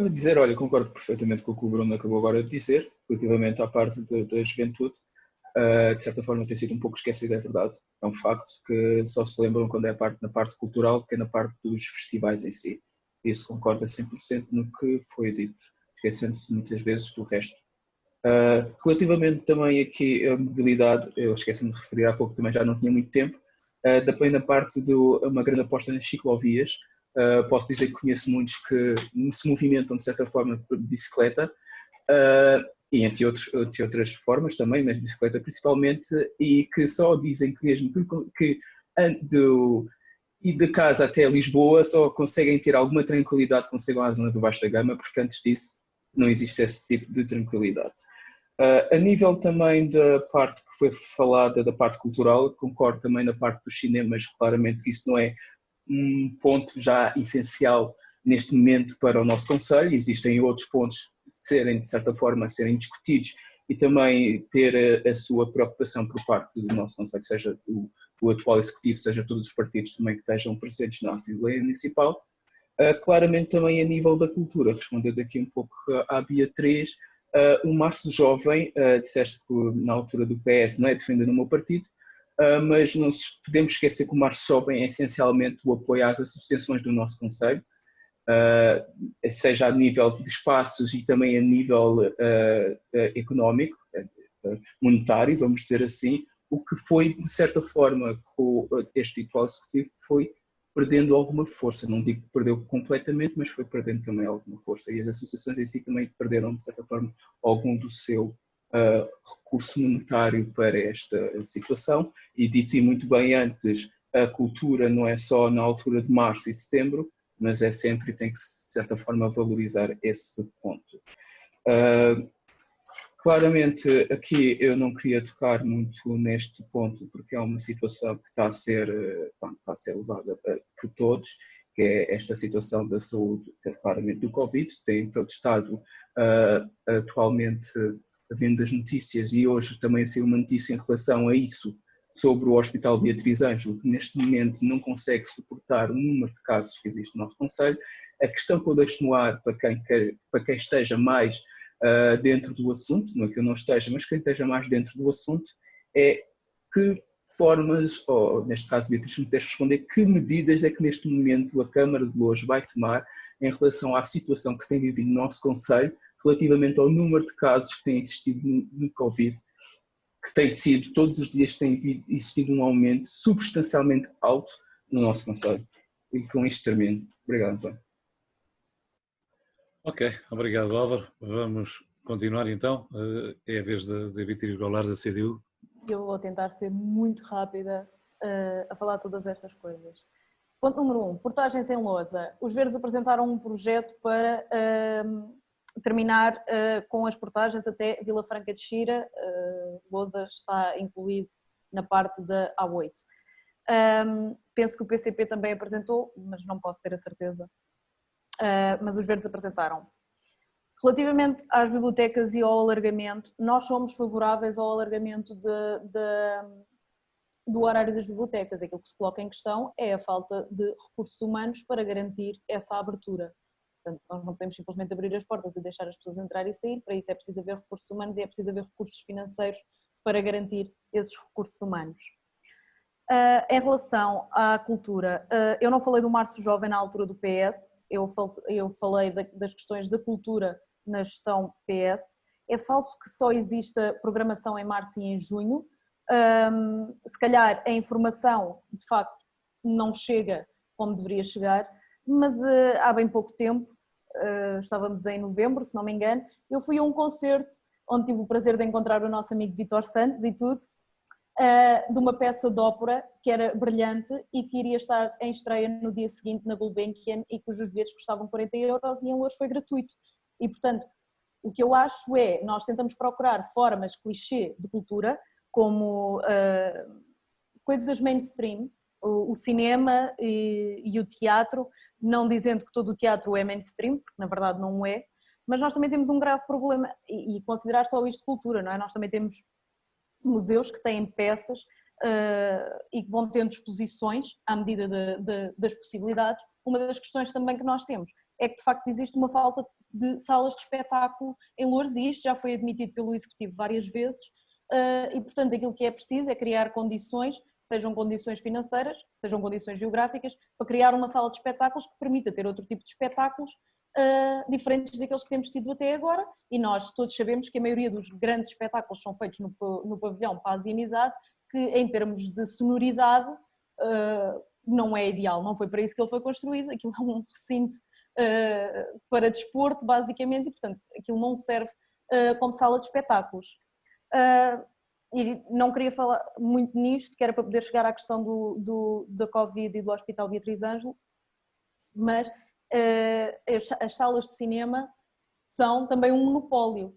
Dizer, olha, concordo perfeitamente com o que o Bruno acabou agora de dizer, relativamente à parte da juventude. De certa forma tem sido um pouco esquecida, é verdade. É um facto que só se lembram quando é na parte cultural, que é na parte dos festivais em si. Isso concorda 100% no que foi dito, esquecendo-se muitas vezes do resto. Relativamente também aqui à mobilidade, eu esqueci-me de referir há pouco, também já não tinha muito tempo, também na parte de uma grande aposta nas ciclovias. Posso dizer que conheço muitos que se movimentam de certa forma por bicicleta, e entre outras formas também, mas bicicleta principalmente, e que só dizem que mesmo que ir de casa até Lisboa só conseguem ter alguma tranquilidade quando chegam à zona do Vasta Gama, porque antes disso não existe esse tipo de tranquilidade. A nível também da parte que foi falada, da parte cultural, concordo também na parte dos cinemas, claramente que isso não é um ponto já essencial neste momento para o nosso concelho. Existem outros pontos de certa forma, serem discutidos e também ter a sua preocupação por parte do nosso concelho, seja o atual executivo, seja todos os partidos também que estejam presentes na Assembleia Municipal. Claramente também a nível da cultura, respondendo aqui um pouco à Beatriz, o Março Jovem, disseste que na altura do PS não é defendendo o meu partido, mas não podemos esquecer que o Março Jovem é essencialmente o apoio às associações do nosso concelho, seja a nível de espaços e também a nível económico, monetário, vamos dizer assim, o que foi, de certa forma, com este atual executivo, foi perdendo alguma força. Não digo que perdeu completamente, mas foi perdendo também alguma força. E as associações em si também perderam, de certa forma, algum do seu recurso monetário para esta situação. E dito muito bem antes, a cultura não é só na altura de março e setembro, mas é sempre, tem que, de certa forma, valorizar esse ponto. Claramente, aqui eu não queria tocar muito neste ponto, porque é uma situação que está a ser levada por todos, que é esta situação da saúde, claramente do Covid. Tem todo estado atualmente havendo as notícias, e hoje também saiu uma notícia em relação a isso, sobre o Hospital Beatriz Ângelo, que neste momento não consegue suportar o número de casos que existe no nosso concelho. A questão que eu deixo no ar para quem esteja mais dentro do assunto, não é que eu não esteja, mas quem esteja mais dentro do assunto, é que formas, ou neste caso Beatriz me deixa responder, que medidas é que neste momento a Câmara de Loures vai tomar em relação à situação que se tem vivido no nosso concelho, relativamente ao número de casos que têm existido no Covid, que tem sido, todos os dias tem existido um aumento substancialmente alto no nosso concelho. E com isto termino. Obrigado, António. Ok, obrigado, Álvaro. Vamos continuar então. É a vez da Beatriz Goulart, da CDU. Eu vou tentar ser muito rápida a falar todas estas coisas. Ponto número 1, portagens em lousa. Os Verdes apresentaram um projeto para terminar com as portagens até Vila Franca de Xira. Lousa está incluído na parte da A8. Penso que o PCP também apresentou, mas não posso ter a certeza. Mas os Verdes apresentaram. Relativamente às bibliotecas e ao alargamento, nós somos favoráveis ao alargamento do horário das bibliotecas. Aquilo que se coloca em questão é a falta de recursos humanos para garantir essa abertura. Portanto, nós não podemos simplesmente abrir as portas e deixar as pessoas entrar e sair, para isso é preciso haver recursos humanos e é preciso haver recursos financeiros para garantir esses recursos humanos. Em relação à cultura, eu não falei do Março Jovem na altura do PS, eu falei das questões da cultura na gestão PS. É falso que só exista programação em março e em junho. Se calhar a informação, de facto, não chega como deveria chegar, mas há bem pouco tempo, estávamos em novembro, se não me engano, eu fui a um concerto onde tive o prazer de encontrar o nosso amigo Vítor Santos e tudo, de uma peça de ópera que era brilhante e que iria estar em estreia no dia seguinte na Gulbenkian e cujos bilhetes custavam 40 euros e em Loures foi gratuito. E, portanto, o que eu acho é, nós tentamos procurar formas clichê de cultura, como coisas mainstream, o cinema e o teatro, não dizendo que todo o teatro é mainstream, porque na verdade não é, mas nós também temos um grave problema, e considerar só isto cultura, não é? Nós também temos museus que têm peças e que vão tendo exposições à medida das possibilidades. Uma das questões também que nós temos é que de facto existe uma falta de salas de espetáculo em Loures e isto já foi admitido pelo Executivo várias vezes e portanto aquilo que é preciso é criar condições, sejam condições financeiras, sejam condições geográficas, para criar uma sala de espetáculos que permita ter outro tipo de espetáculos diferentes daqueles que temos tido até agora, e nós todos sabemos que a maioria dos grandes espetáculos são feitos no pavilhão Paz e Amizade, que em termos de sonoridade não é ideal, não foi para isso que ele foi construído, aquilo é um recinto para desporto basicamente e portanto aquilo não serve como sala de espetáculos. E não queria falar muito nisto, que era para poder chegar à questão da Covid e do Hospital Beatriz Ângelo, mas as salas de cinema são também um monopólio,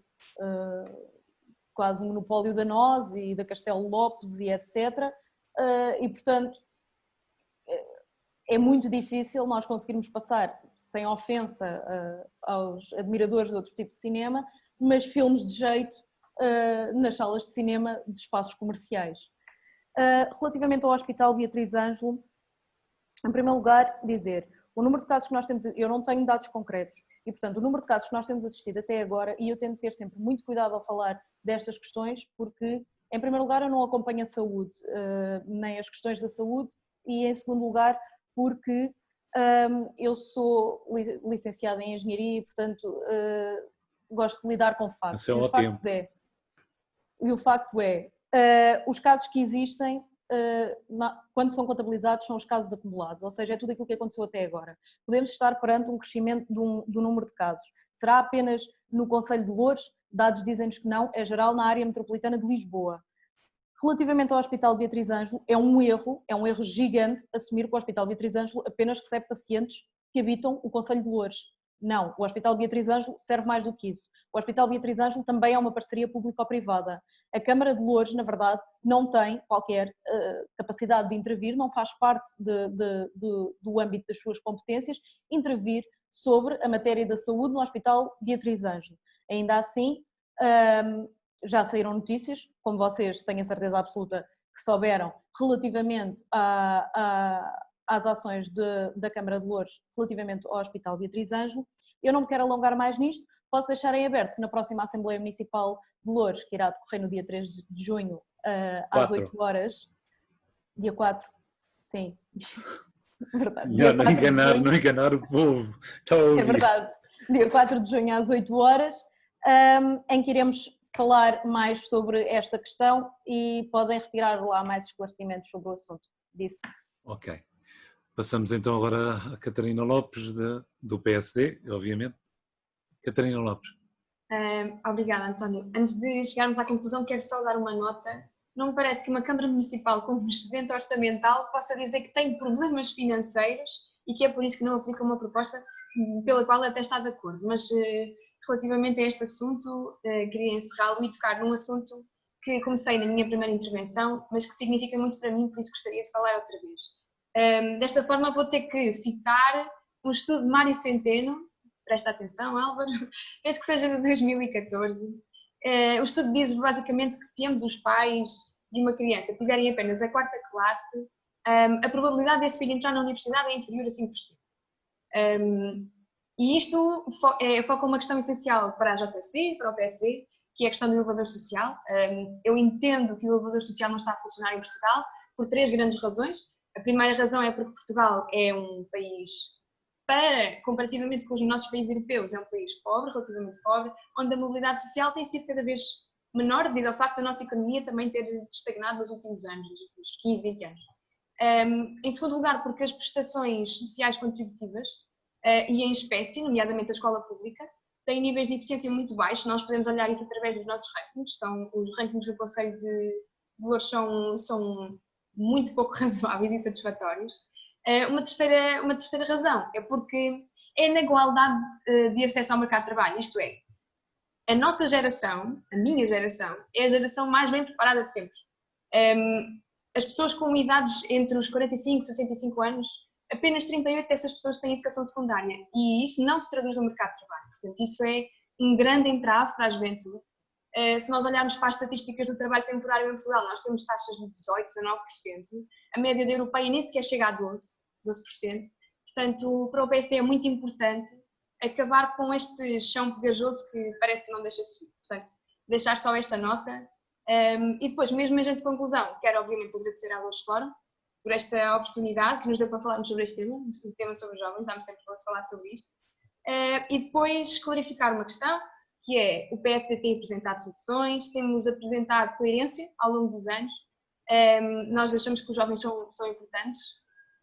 quase um monopólio da NOS e da Castelo Lopes e etc. E portanto é muito difícil nós conseguirmos passar, sem ofensa aos admiradores de outro tipo de cinema, mas filmes de jeito nas salas de cinema de espaços comerciais. Relativamente ao Hospital Beatriz Ângelo, em primeiro lugar dizer, o número de casos que nós temos, eu não tenho dados concretos, e portanto o número de casos que nós temos assistido até agora, e eu tento ter sempre muito cuidado ao falar destas questões, porque em primeiro lugar eu não acompanho a saúde, nem as questões da saúde, e em segundo lugar porque eu sou licenciada em engenharia e portanto gosto de lidar com factos. Isso é ótimo. E o facto é, os casos que existem, quando são contabilizados, são os casos acumulados, ou seja, é tudo aquilo que aconteceu até agora. Podemos estar perante um crescimento do número de casos. Será apenas no concelho de Loures? Dados dizem-nos que não, é geral na área metropolitana de Lisboa. Relativamente ao Hospital Beatriz Ângelo, é um erro gigante assumir que o Hospital Beatriz Ângelo apenas recebe pacientes que habitam o concelho de Loures. Não, o Hospital Beatriz Ângelo serve mais do que isso. O Hospital Beatriz Ângelo também é uma parceria público-privada. A Câmara de Loures, na verdade, não tem qualquer capacidade de intervir, não faz parte do âmbito das suas competências intervir sobre a matéria da saúde no Hospital Beatriz Ângelo. Ainda assim, já saíram notícias, como vocês tenho a certeza absoluta que souberam, relativamente às ações da Câmara de Loures relativamente ao Hospital Beatriz Ângelo. Eu não me quero alongar mais nisto, posso deixar em aberto que na próxima Assembleia Municipal de Loures, que irá decorrer no dia 3 de junho, às 8 horas, dia 4, sim, verdade. Melhor não enganar o povo, está a ouvir. É verdade, dia 4 de junho às 8 horas, em que iremos falar mais sobre esta questão e podem retirar lá mais esclarecimentos sobre o assunto. Disse. Ok. Passamos então agora a Catarina Lopes, do PSD, obviamente. Catarina Lopes. Obrigada, António. Antes de chegarmos à conclusão, quero só dar uma nota. Não me parece que uma Câmara Municipal com um excedente orçamental possa dizer que tem problemas financeiros e que é por isso que não aplica uma proposta pela qual até está de acordo. Mas relativamente a este assunto, queria encerrá-lo e tocar num assunto que comecei na minha primeira intervenção, mas que significa muito para mim, por isso gostaria de falar outra vez. Desta forma vou ter que citar um estudo de Mário Centeno, presta atenção Álvaro, penso que seja de 2014. O estudo diz basicamente que se ambos os pais de uma criança tiverem apenas a 4ª classe, a probabilidade desse filho entrar na universidade é inferior a 5%. E isto foca uma questão essencial para a JSD, para o PSD, que é a questão do elevador social. Eu entendo que o elevador social não está a funcionar em Portugal por 3 grandes razões. A primeira razão é porque Portugal é um país, comparativamente com os nossos países europeus, é um país pobre, relativamente pobre, onde a mobilidade social tem sido cada vez menor devido ao facto da nossa economia também ter estagnado nos últimos anos, nos últimos 15, 20 anos. Em segundo lugar, porque as prestações sociais contributivas e em espécie, nomeadamente a escola pública, têm níveis de eficiência muito baixos. Nós podemos olhar isso através dos nossos rankings. Os rankings do Conselho de Loures são muito pouco razoáveis e satisfatórios. Uma terceira razão é porque é na igualdade de acesso ao mercado de trabalho, isto é, a nossa geração, a minha geração, é a geração mais bem preparada de sempre. As pessoas com idades entre os 45 e 65 anos, apenas 38 dessas pessoas têm educação secundária e isso não se traduz no mercado de trabalho. Portanto, isso é um grande entrave para a juventude. Se nós olharmos para as estatísticas do trabalho temporário em Portugal, nós temos taxas de 18%, 19%, a média da europeia nem sequer chega a 12%. Portanto, para o PSD é muito importante acabar com este chão pegajoso que parece que não deixa subir. Portanto, deixar só esta nota. E depois, mesmo a gente de conclusão, quero obviamente agradecer à Loures Fórum por esta oportunidade que nos deu para falarmos sobre este tema, o tema sobre os jovens, dá-me sempre para falar sobre isto. E depois clarificar uma questão, que é, o PSD tem apresentado soluções, temos apresentado coerência ao longo dos anos, nós achamos que os jovens são importantes,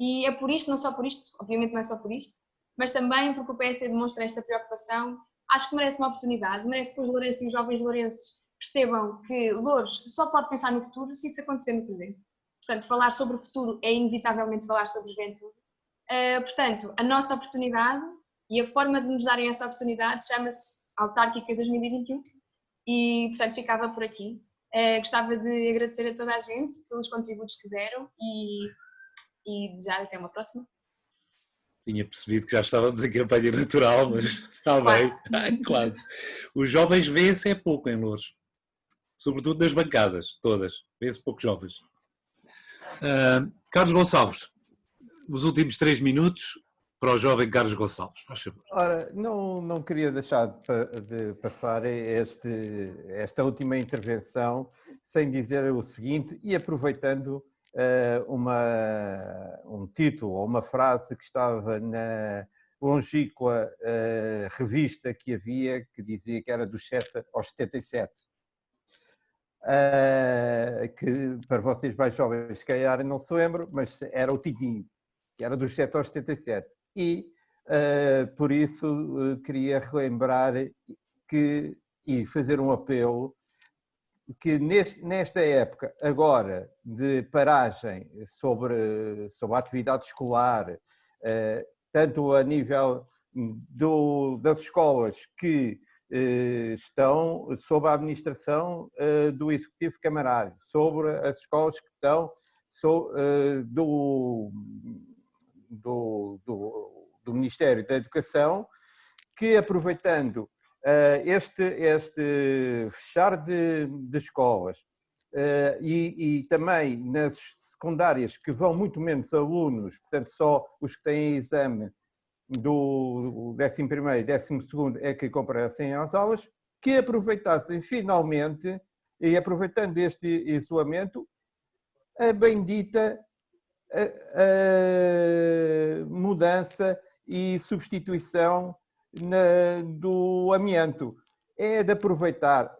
e é por isto, não só por isto, obviamente não é só por isto, mas também porque o PSD demonstra esta preocupação, acho que merece uma oportunidade, merece que os lourenses e os jovens lourenses percebam que Loures só pode pensar no futuro se isso acontecer no presente. Portanto, falar sobre o futuro é inevitavelmente falar sobre juventude. Portanto, a nossa oportunidade e a forma de nos darem essa oportunidade chama-se Autárquicas 2021 e, portanto, ficava por aqui. Gostava de agradecer a toda a gente pelos contributos que deram e desejar até uma próxima. Tinha percebido que já estávamos em campanha natural, mas está bem. Claro. Os jovens vêem-se pouco em Loures, sobretudo nas bancadas, todas. Vêem-se poucos jovens. Carlos Gonçalves, os últimos 3 minutos para o jovem Carlos Gonçalves, faz favor. Ora, não queria deixar de passar esta última intervenção sem dizer o seguinte e aproveitando um título ou uma frase que estava na longínqua revista que havia, que dizia que era dos 7 aos 77. Que para vocês mais jovens, se calhar não se lembram, mas era o Titinho, que era dos 7 aos 77. E por isso queria relembrar e fazer um apelo que nesta época agora de paragem sobre a atividade escolar, tanto a nível das escolas que estão sob a administração do Executivo Camarário, sobre as escolas que estão do Ministério da Educação, que aproveitando este fechar de escolas e também nas secundárias que vão muito menos alunos, portanto só os que têm exame do 11º e 12º é que comparecem às aulas, que aproveitassem finalmente, e aproveitando este isolamento, a bendita mudança e substituição do amianto. É de aproveitar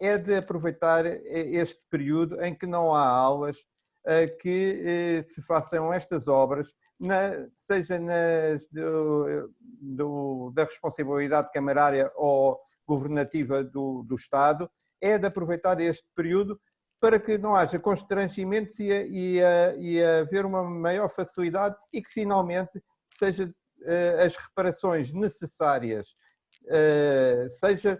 este período em que não há aulas, que se façam estas obras, seja da responsabilidade camarária ou governativa do Estado, é de aproveitar este período para que não haja constrangimentos e haver uma maior facilidade e que finalmente seja as reparações necessárias, seja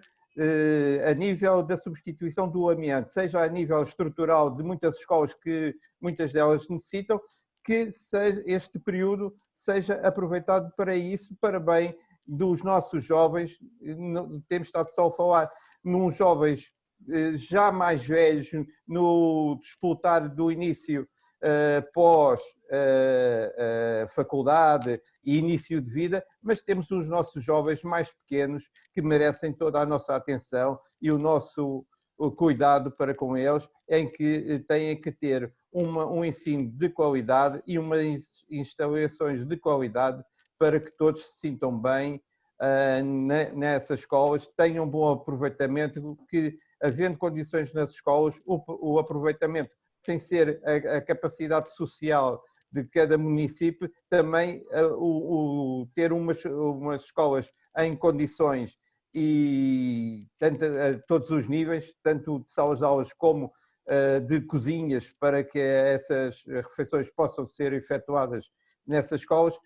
a nível da substituição do amianto, seja a nível estrutural de muitas escolas que muitas delas necessitam, que este período seja aproveitado para isso, para bem dos nossos jovens. Temos estado só a falar nos jovens já mais velhos, no disputar do início pós faculdade e início de vida, mas temos os nossos jovens mais pequenos que merecem toda a nossa atenção e o nosso cuidado para com eles, em que têm que ter um ensino de qualidade e umas instalações de qualidade para que todos se sintam bem nessas escolas, tenham um bom aproveitamento, que havendo condições nas escolas, o aproveitamento, sem ser a capacidade social de cada município, também ter umas escolas em condições e tanto a todos os níveis, tanto de salas de aulas como de cozinhas, para que essas refeições possam ser efetuadas nessas escolas,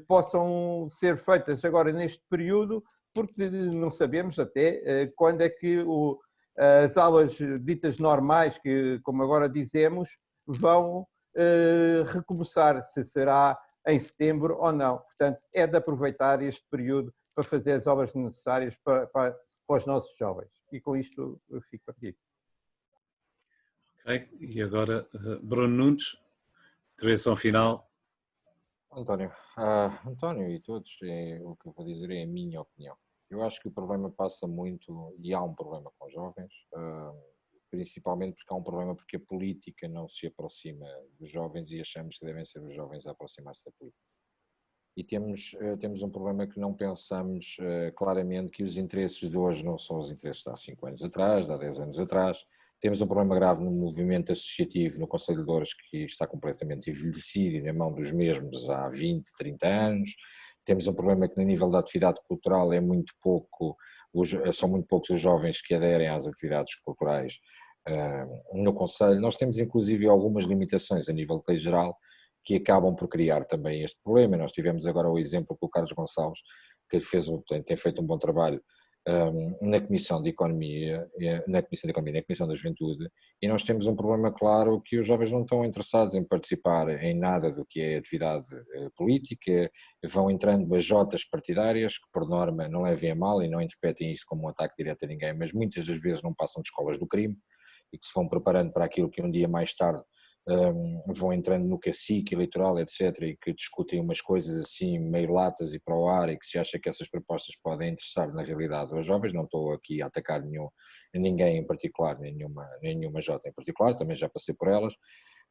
possam ser feitas agora neste período, porque não sabemos até quando é que as aulas ditas normais, que como agora dizemos, vão recomeçar, se será em setembro ou não. Portanto, é de aproveitar este período para fazer as obras necessárias para os nossos jovens. E com isto eu fico aqui. Ok, e agora Bruno Nunes, intervenção final. António e todos, o que eu vou dizer é a minha opinião. Eu acho que o problema passa muito, e há um problema com os jovens, principalmente porque há um problema porque a política não se aproxima dos jovens e achamos que devem ser os jovens a aproximar-se da política. E temos um problema que não pensamos claramente que os interesses de hoje não são os interesses de há 5 anos atrás, de há 10 anos atrás. Temos um problema grave no movimento associativo no Conselho de Loures, que está completamente envelhecido e na mão dos mesmos há 20, 30 anos. Temos um problema que no nível da atividade cultural são muito poucos os jovens que aderem às atividades culturais no Conselho. Nós temos inclusive algumas limitações a nível de lei geral que acabam por criar também este problema. Nós tivemos agora o exemplo com o Carlos Gonçalves, que tem feito um bom trabalho na Comissão de Economia, na Comissão da Juventude, e nós temos um problema claro que os jovens não estão interessados em participar em nada do que é atividade política, vão entrando bajotas partidárias que por norma não levem a mal e não interpretem isso como um ataque direto a ninguém, mas muitas das vezes não passam de escolas do crime e que se vão preparando para aquilo que um dia mais tarde vão entrando no cacique eleitoral, etc., e que discutem umas coisas assim meio latas e para o ar, e que se acha que essas propostas podem interessar na realidade aos jovens. Não estou aqui a atacar ninguém em particular, nenhuma jota em particular, também já passei por elas,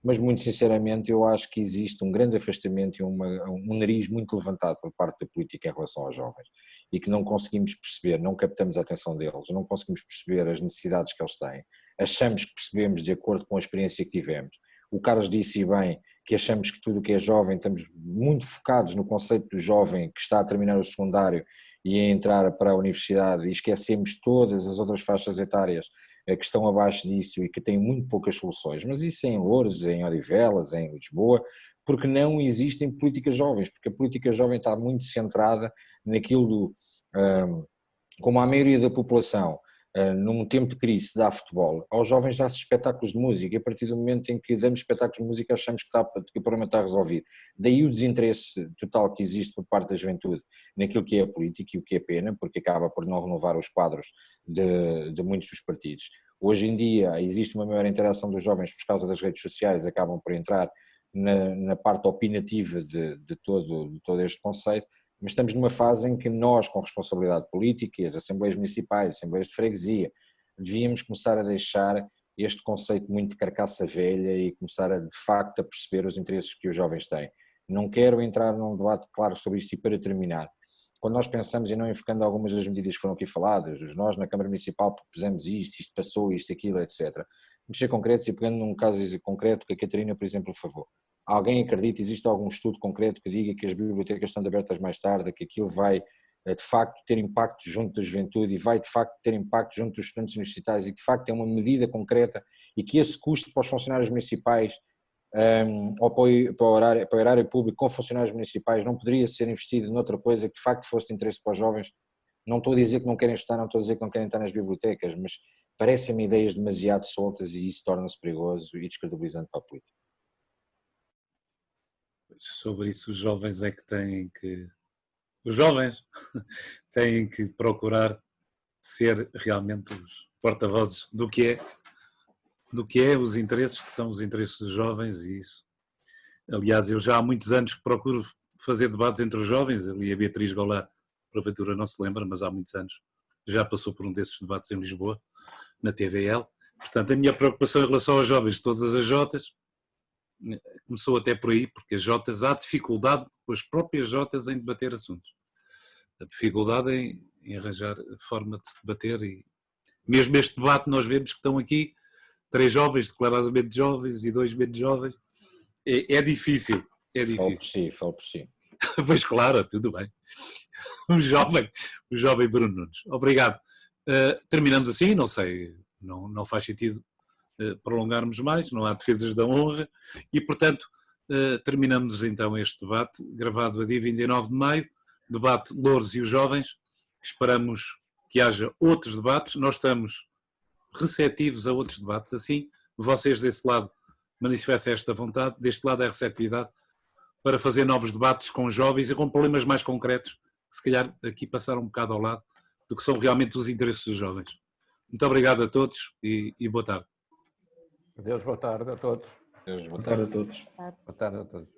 mas muito sinceramente eu acho que existe um grande afastamento e um nariz muito levantado por parte da política em relação aos jovens, e que não conseguimos perceber, não captamos a atenção deles, não conseguimos perceber as necessidades que eles têm, achamos que percebemos de acordo com a experiência que tivemos. O Carlos disse bem que achamos que tudo o que é jovem, estamos muito focados no conceito do jovem que está a terminar o secundário e a entrar para a universidade, e esquecemos todas as outras faixas etárias que estão abaixo disso e que têm muito poucas soluções. Mas isso em Loures, em Odivelas, em Lisboa, porque não existem políticas jovens, porque a política jovem está muito centrada naquilo como a maioria da população, num tempo de crise, se dá futebol, aos jovens dá-se espetáculos de música, e a partir do momento em que damos espetáculos de música achamos que o problema está resolvido. Daí o desinteresse total que existe por parte da juventude naquilo que é a política, e o que é pena, porque acaba por não renovar os quadros de muitos dos partidos. Hoje em dia existe uma maior interação dos jovens por causa das redes sociais, acabam por entrar na parte opinativa de todo este conceito, mas estamos numa fase em que nós, com responsabilidade política, e as assembleias municipais, assembleias de freguesia, devíamos começar a deixar este conceito muito de carcaça velha e começar de facto a perceber os interesses que os jovens têm. Não quero entrar num debate claro sobre isto, e para terminar, quando nós pensamos, e não enfocando algumas das medidas que foram aqui faladas, nós na Câmara Municipal propusemos isto passou, isto, aquilo, etc. Vamos ser concretos e pegando num caso concreto que a Catarina, por exemplo, falou. Alguém acredita, existe algum estudo concreto que diga que as bibliotecas estão abertas mais tarde, que aquilo vai de facto ter impacto junto da juventude e vai de facto ter impacto junto dos estudantes universitários, e que de facto é uma medida concreta, e que esse custo para os funcionários municipais ou para o erário público com funcionários municipais não poderia ser investido noutra coisa que de facto fosse de interesse para os jovens? Não estou a dizer que não querem estudar, não estou a dizer que não querem estar nas bibliotecas, mas parecem-me ideias demasiado soltas, e isso torna-se perigoso e descredibilizante para a política. Sobre isso, os jovens é que têm que... Os jovens têm que procurar ser realmente os porta-vozes do que é os interesses, que são os interesses dos jovens, e isso. Aliás, eu já há muitos anos que procuro fazer debates entre os jovens, eu e a Beatriz Golá, porventura não se lembra, mas há muitos anos já passou por um desses debates em Lisboa, na TVL. Portanto, a minha preocupação em relação aos jovens de todas as Jotas começou até por aí, porque as Jotas, há dificuldade com as próprias Jotas em debater assuntos. A dificuldade em arranjar forma de se debater, e mesmo este debate nós vemos que estão aqui 3 jovens declaradamente jovens e 2 menos jovens. É difícil, é difícil. Falo por si. Pois claro, tudo bem. O jovem Bruno Nunes. Obrigado. Terminamos assim, não sei, não faz sentido prolongarmos mais, não há defesas da honra, e portanto terminamos então este debate, gravado a dia 29 de maio, debate Louros e os Jovens. Esperamos que haja outros debates, nós estamos receptivos a outros debates, assim vocês desse lado manifestem esta vontade, deste lado a receptividade, para fazer novos debates com jovens e com problemas mais concretos, que se calhar aqui passaram um bocado ao lado do que são realmente os interesses dos jovens. Muito obrigado a todos e boa tarde. Adeus, boa tarde a todos. Deus, Boa tarde a todos. Boa tarde a todos.